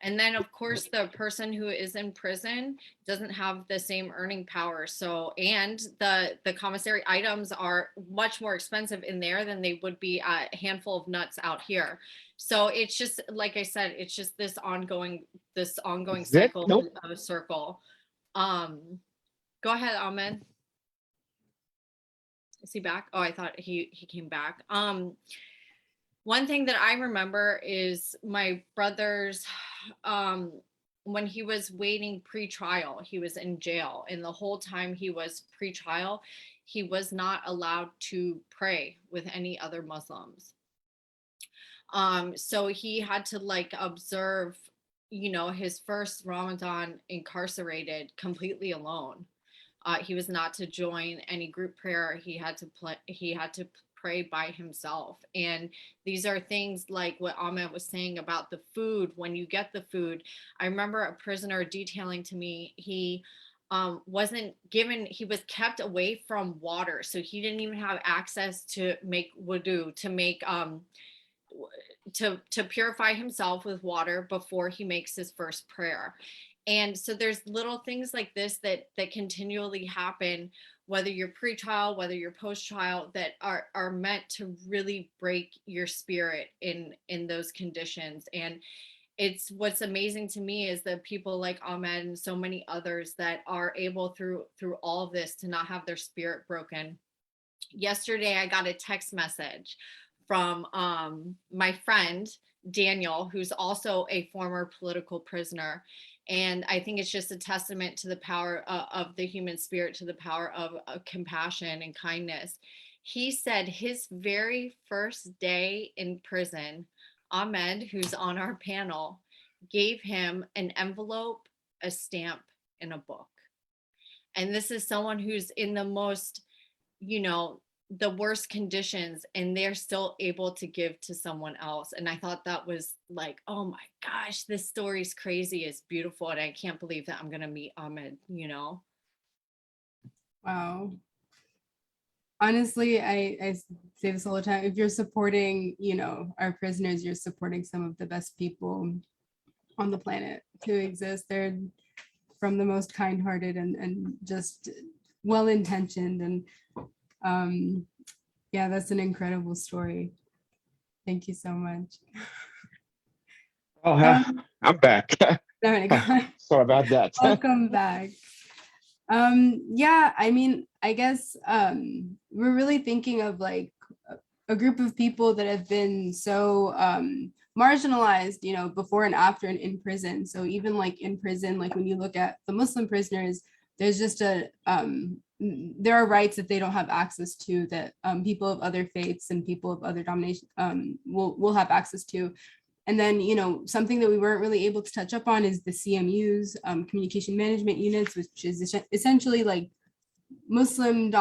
And then of course the person who is in prison doesn't have the same earning power. So, and the commissary items are much more expensive in there than they would be a handful of nuts out here. So it's just, like I said, it's just this ongoing cycle Exactly. of a circle. Go ahead, Ahmed. Is he back? Oh, I thought he came back. One thing that I remember is my brother's, when he was waiting pre-trial, he was in jail, and the whole time he was pre-trial, he was not allowed to pray with any other Muslims. So he had to like observe, his first Ramadan incarcerated completely alone. He was not to join any group prayer. He had to pray by himself. And these are things like what Ahmed was saying about the food. When you get the food, I remember a prisoner detailing to me, he was kept away from water. So he didn't even have access to make wudu, to make, to purify himself with water before he makes his first prayer. And so there's little things like this that continually happen, whether you're pre-trial, whether you're post-trial, that are meant to really break your spirit in those conditions. And it's, what's amazing to me is that people like Ahmed and so many others that are able through all of this to not have their spirit broken. Yesterday, I got a text message from my friend Daniel, who's also a former political prisoner. And I think it's just a testament to the power of the human spirit, to the power of compassion and kindness. He said his very first day in prison, Ahmed, who's on our panel, gave him an envelope, a stamp, and a book. And this is someone who's in the most, the worst conditions, and they're still able to give to someone else. And I thought that was like, oh my gosh, this story's crazy, it's beautiful, and I can't believe that I'm gonna meet Ahmed. Wow. Honestly, I say this all the time. If you're supporting, our prisoners, you're supporting some of the best people on the planet to exist. They're from the most kind-hearted and just well-intentioned. And yeah, that's an incredible story. Thank you so much. Oh, I'm back. Sorry about that. Welcome back. Yeah, I mean, I guess we're really thinking of like a group of people that have been so marginalized, before and after and in prison. So even like in prison, like when you look at the Muslim prisoners, there's just there are rights that they don't have access to, that people of other faiths and people of other dominations will have access to. And then, something that we weren't really able to touch up on is the CMUs, communication management units, which is essentially like Muslim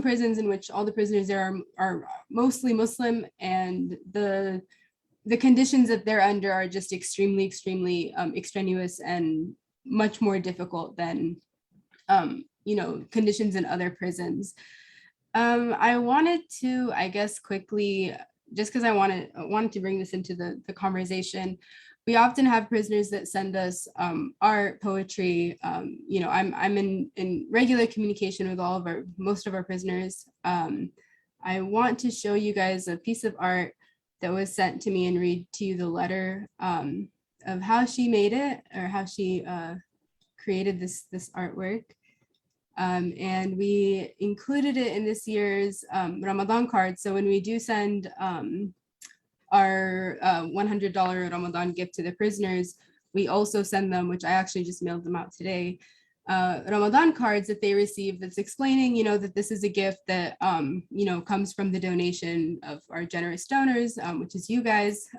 prisons in which all the prisoners there are mostly Muslim, and the conditions that they're under are just extremely, extremely extraneous and much more difficult than conditions in other prisons. I wanted to, I guess, quickly, just because I wanted to bring this into the conversation. We often have prisoners that send us art, poetry. I'm in regular communication with most of our prisoners. I want to show you guys a piece of art that was sent to me and read to you the letter of how she made it, or how she created this artwork. And we included it in this year's Ramadan card. So when we do send our $100 Ramadan gift to the prisoners, we also send them, which I actually just mailed them out today, Ramadan cards that they receive that's explaining, that this is a gift that, comes from the donation of our generous donors, which is you guys.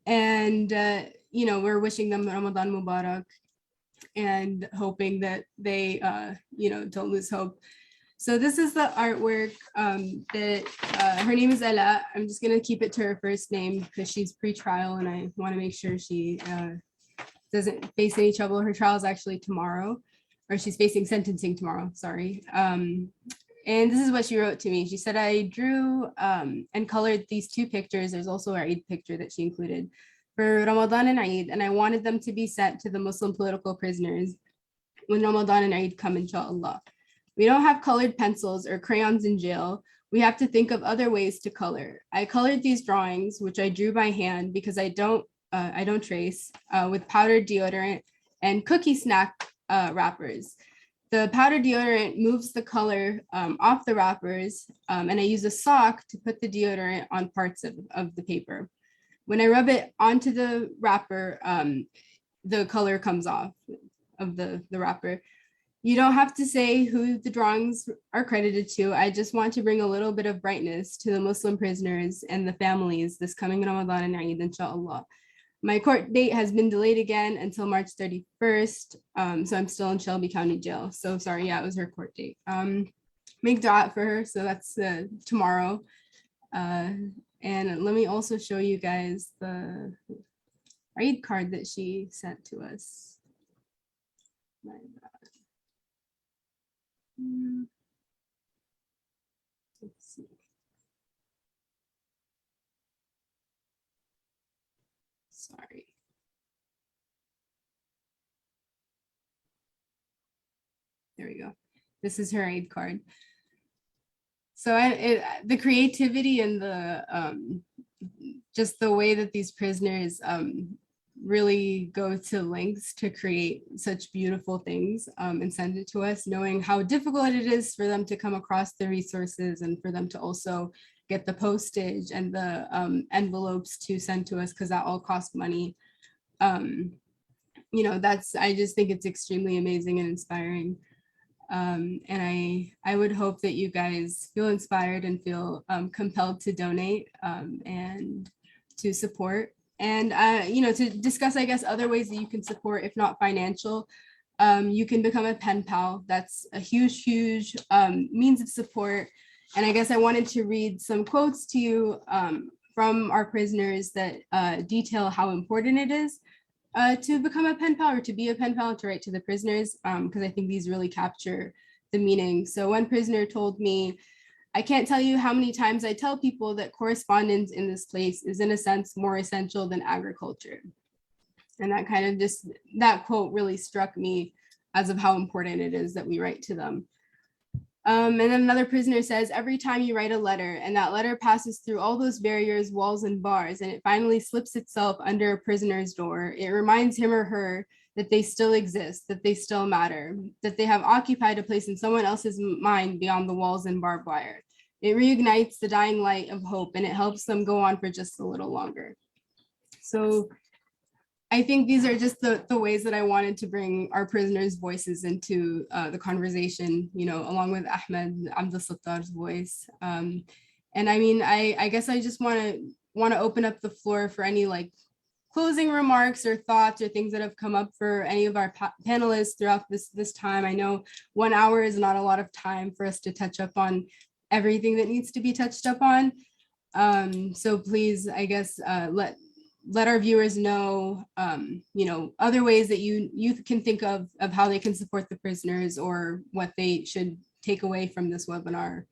We're wishing them Ramadan Mubarak and hoping that they, don't lose hope. So this is the artwork that her name is Ella. I'm just gonna keep it to her first name because she's pre-trial and I want to make sure she doesn't face any trouble. Her trial is actually tomorrow, or she's facing sentencing tomorrow, sorry. And this is what she wrote to me. She said, I drew and colored these two pictures. There's also our Eid picture that she included for Ramadan and Eid, and I wanted them to be sent to the Muslim political prisoners when Ramadan and Eid come, inshallah. We don't have colored pencils or crayons in jail. We have to think of other ways to color. I colored these drawings, which I drew by hand because I don't trace, with powdered deodorant and cookie snack wrappers. The powder deodorant moves the color off the wrappers, and I use a sock to put the deodorant on parts of the paper. When I rub it onto the wrapper, the color comes off of the wrapper. You don't have to say who the drawings are credited to. I just want to bring a little bit of brightness to the Muslim prisoners and the families this coming Ramadan and Eid, inshallah. My court date has been delayed again until March 31st. So I'm still in Shelby County Jail. So sorry, yeah, it was her court date. Make dua for her. So that's tomorrow. And let me also show you guys the Eid card that she sent to us. My bad. Let's see. Sorry. There we go. This is her Eid card. So the creativity and the just the way that these prisoners really go to lengths to create such beautiful things and send it to us, knowing how difficult it is for them to come across the resources and for them to also get the postage and the envelopes to send to us, because that all costs money. You know, I just think it's extremely amazing and inspiring. And I would hope that you guys feel inspired and feel compelled to donate and to support. And, you know, to discuss, I guess, other ways that you can support, if not financial. You can become a pen pal. That's a huge, huge means of support. And I guess I wanted to read some quotes to you from our prisoners that detail how important it is to become a pen pal or to be a pen pal, to write to the prisoners, because I think these really capture the meaning. So one prisoner told me, "I can't tell you how many times I tell people that correspondence in this place is in a sense more essential than agriculture." And that kind of just, that quote really struck me as of how important it is that we write to them. And then another prisoner says, "Every time you write a letter and that letter passes through all those barriers, walls, and bars, and it finally slips itself under a prisoner's door, it reminds him or her that they still exist, that they still matter, that they have occupied a place in someone else's mind beyond the walls and barbed wire. It reignites the dying light of hope, and it helps them go on for just a little longer." So I think these are just the ways that I wanted to bring our prisoners' voices into the conversation, you know, along with Ahmed Abdel Sattar's voice. And I mean, I guess I just want to open up the floor for any like closing remarks or thoughts or things that have come up for any of our panelists throughout this time. I know 1 hour is not a lot of time for us to touch up on everything that needs to be touched up on. So please, I guess, let our viewers know, you know, other ways that you can think of how they can support the prisoners or what they should take away from this webinar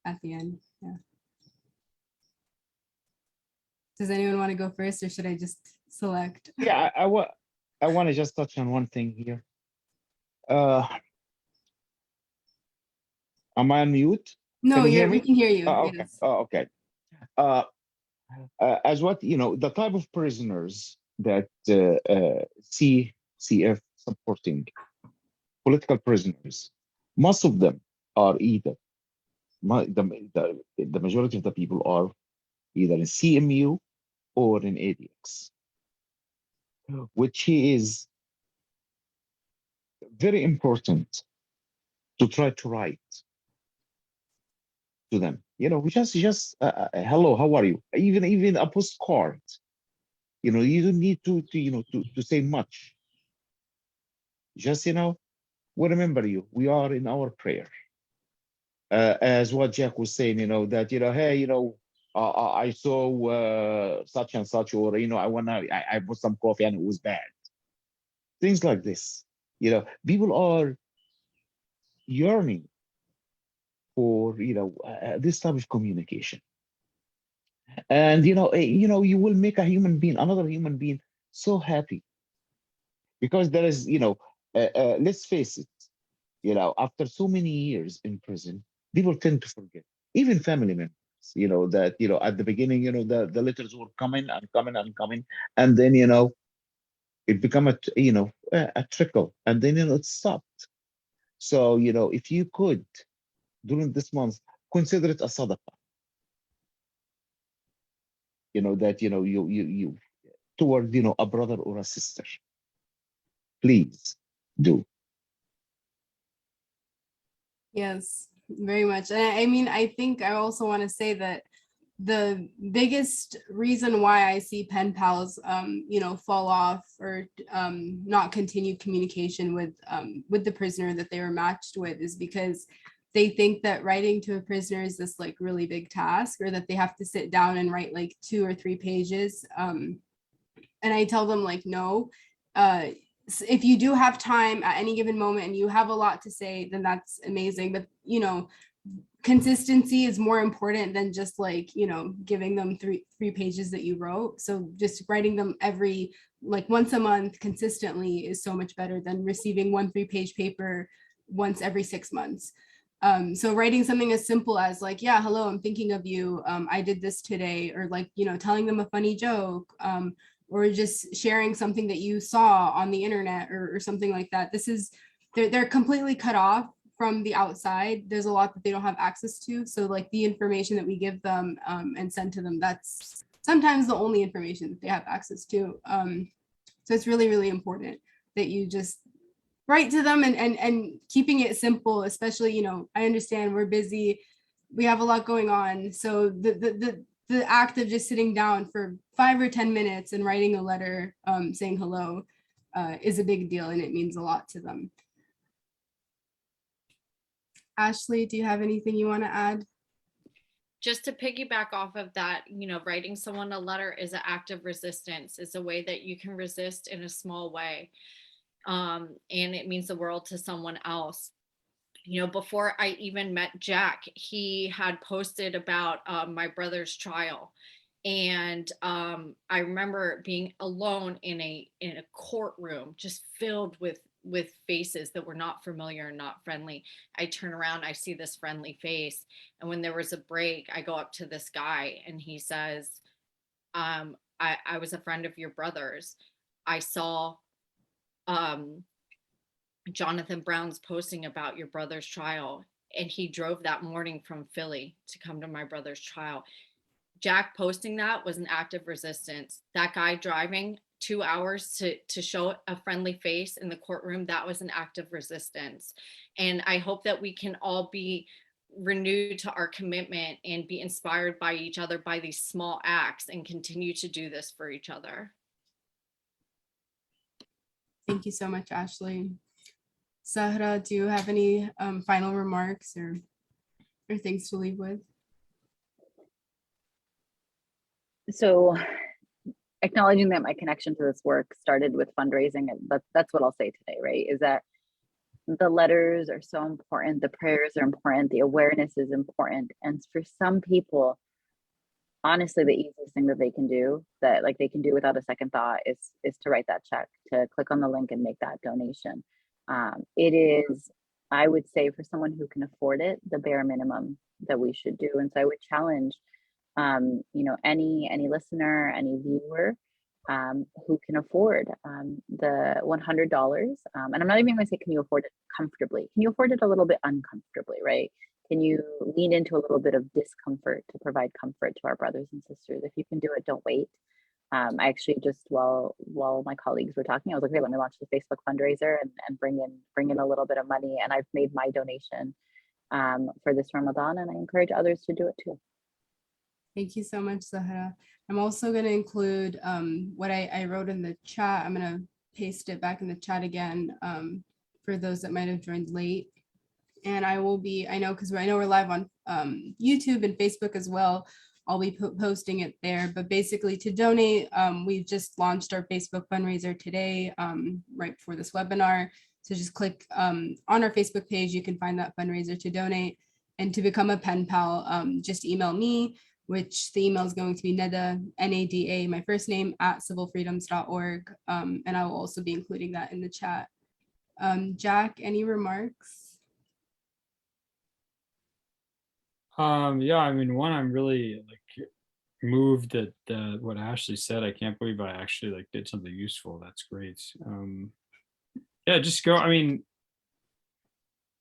at the end. Yeah. Does anyone want to go first, or should I just select? Yeah, I want to just touch on one thing here. Am I on mute? No, Can you hear we me? can hear you. Oh, okay. Yes. Oh, okay. As what, you know, the type of prisoners that CF supporting, political prisoners, most of them are either, the majority of the people are either in CMU or in ADX, which is very important to try to write to them. You know, just hello, how are you? Even a postcard. You know, you don't need to you know to say much. Just, you know, we remember you. We are in our prayer. As what Jack was saying, you know, that, you know, hey, you know, I saw such and such, or, you know, I bought some coffee and it was bad. Things like this. You know, people are yearning for, you know, this type of communication. And, you know, you will make a human being, another human being, so happy. Because there is, you know, let's face it, you know, after so many years in prison, people tend to forget, even family members, you know, that, you know, at the beginning, you know, the letters were coming and coming and coming. And then, you know, it become you know, a trickle. And then, you know, it stopped. So, if you could, during this month, consider it a sadaqah, that, you toward, a brother or a sister. Please do. Yes, very much. And I mean, I think I also want to say that the biggest reason why I see pen pals, fall off or not continue communication with the prisoner that they were matched with is because they think that writing to a prisoner is this like really big task, or that they have to sit down and write like 2 or 3 pages. And I tell them like, no, if you do have time at any given moment and you have a lot to say, then that's amazing. But, consistency is more important than just like, giving them three pages that you wrote. So just writing them once a month consistently is so much better than receiving 1 3-page paper once every 6 months. So writing something as simple as like, yeah, hello, I'm thinking of you. I did this today, or like, telling them a funny joke, or just sharing something that you saw on the internet or something like that. They're completely cut off from the outside. There's a lot that they don't have access to. So like the information that we give them and send to them, that's sometimes the only information that they have access to. So it's really, really important that you just write to them and keeping it simple, especially, I understand we're busy, we have a lot going on. So the act of just sitting down for 5 or 10 minutes and writing a letter saying hello is a big deal, and it means a lot to them. Ashley, do you have anything you want to add? Just to piggyback off of that, writing someone a letter is an act of resistance. It's a way that you can resist in a small way. And it means the world to someone else. Before I even met Jack, he had posted about my brother's trial. And I remember being alone in a courtroom, just filled with faces that were not familiar and not friendly. I turn around, I see this friendly face. And when there was a break, I go up to this guy and he says, I was a friend of your brother's. I saw Jonathan Brown's posting about your brother's trial, and he drove that morning from Philly to come to my brother's trial. Jack posting that was an act of resistance. That guy driving 2 hours to show a friendly face in the courtroom, that was an act of resistance. And I hope that we can all be renewed to our commitment and be inspired by each other by these small acts and continue to do this for each other. Thank you so much, Ashley. Sahra, do you have any final remarks or things to leave with? So acknowledging that my connection to this work started with fundraising, and that's what I'll say today, right? Is that the letters are so important, the prayers are important, the awareness is important. And for some people, honestly, the easiest thing that they can do, that like they can do without a second thought, is to write that check, to click on the link and make that donation. It is, I would say, for someone who can afford it, the bare minimum that we should do. And so I would challenge any listener, any viewer who can afford the $100. And I'm not even going to say, can you afford it comfortably? Can you afford it a little bit uncomfortably, right? Can you lean into a little bit of discomfort to provide comfort to our brothers and sisters? If you can do it, don't wait. I actually just, while my colleagues were talking, I was like, okay, let me launch the Facebook fundraiser and bring in a little bit of money. And I've made my donation for this Ramadan, and I encourage others to do it too. Thank you so much, Sahra. I'm also going to include what I wrote in the chat. I'm going to paste it back in the chat again for those that might have joined late. And I know we're live on YouTube and Facebook as well. I'll be posting it there. But basically, to donate, we've just launched our Facebook fundraiser today, right before this webinar. So just click on our Facebook page. You can find that fundraiser to donate. And to become a pen pal, just email me, which the email is going to be Neda, N-A-D-A, my first name, @civilfreedoms.org. And I will also be including that in the chat. Jack, any remarks? Yeah, I mean, one, I'm really like moved that what Ashley said. I can't believe I actually like did something useful. That's great. Yeah, just go. I mean,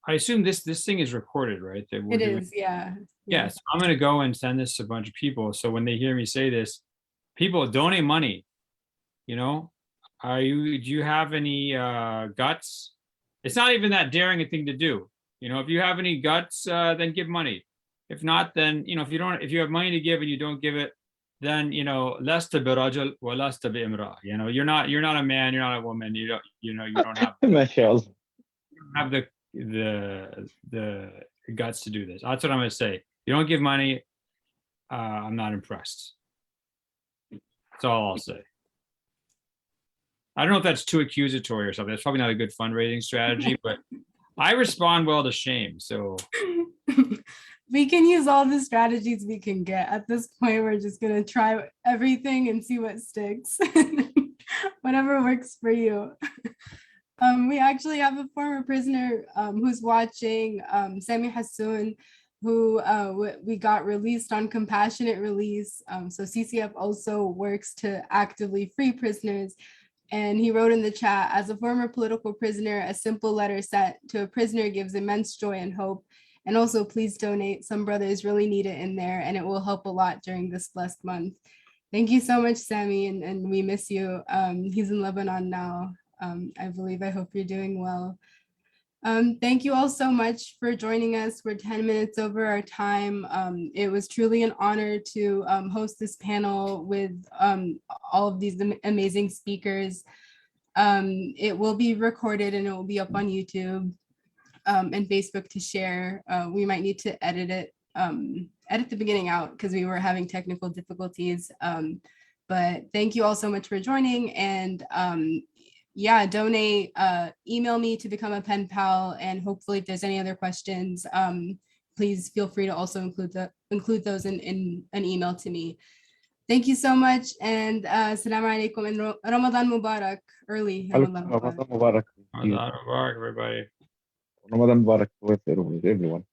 I assume this thing is recorded, right? That we're It doing. is, yeah. Yes, I'm gonna go and send this to a bunch of people. So when they hear me say this, people donate money. You know, do you have any guts? It's not even that daring a thing to do. You know, if you have any guts, then give money. If not, then if you have money to give and you don't give it, then lasta birajal wa lasta bi imra. You're not a man, you're not a woman. You don't have MashaAllah. the guts to do this. That's what I'm gonna say. You don't give money, I'm not impressed. That's all I'll say. I don't know if that's too accusatory or something. That's probably not a good fundraising strategy, but I respond well to shame. So We can use all the strategies we can get. At this point, we're just gonna try everything and see what sticks. Whatever works for you. We actually have a former prisoner who's watching, Sami Hassoun, who we got released on compassionate release. So CCF also works to actively free prisoners. And he wrote in the chat, as a former political prisoner, a simple letter sent to a prisoner gives immense joy and hope. And also, please donate. Some brothers really need it in there, and it will help a lot during this blessed month. Thank you so much, Sami, and we miss you. He's in Lebanon now. I believe. I hope you're doing well. Thank you all so much for joining us. We're 10 minutes over our time. It was truly an honor to host this panel with all of these amazing speakers. It will be recorded and it will be up on YouTube and Facebook to share. We might need to edit the beginning out because we were having technical difficulties. But thank you all so much for joining, and yeah, donate, email me to become a pen pal, and hopefully if there's any other questions, please feel free to also include those in an email to me. Thank you so much, and Assalamu alaikum and Ramadan Mubarak, early Ramadan Mubarak. Ramadan Mubarak. Ramadan Mubarak, everybody. Ramadan Mubarak with everyone.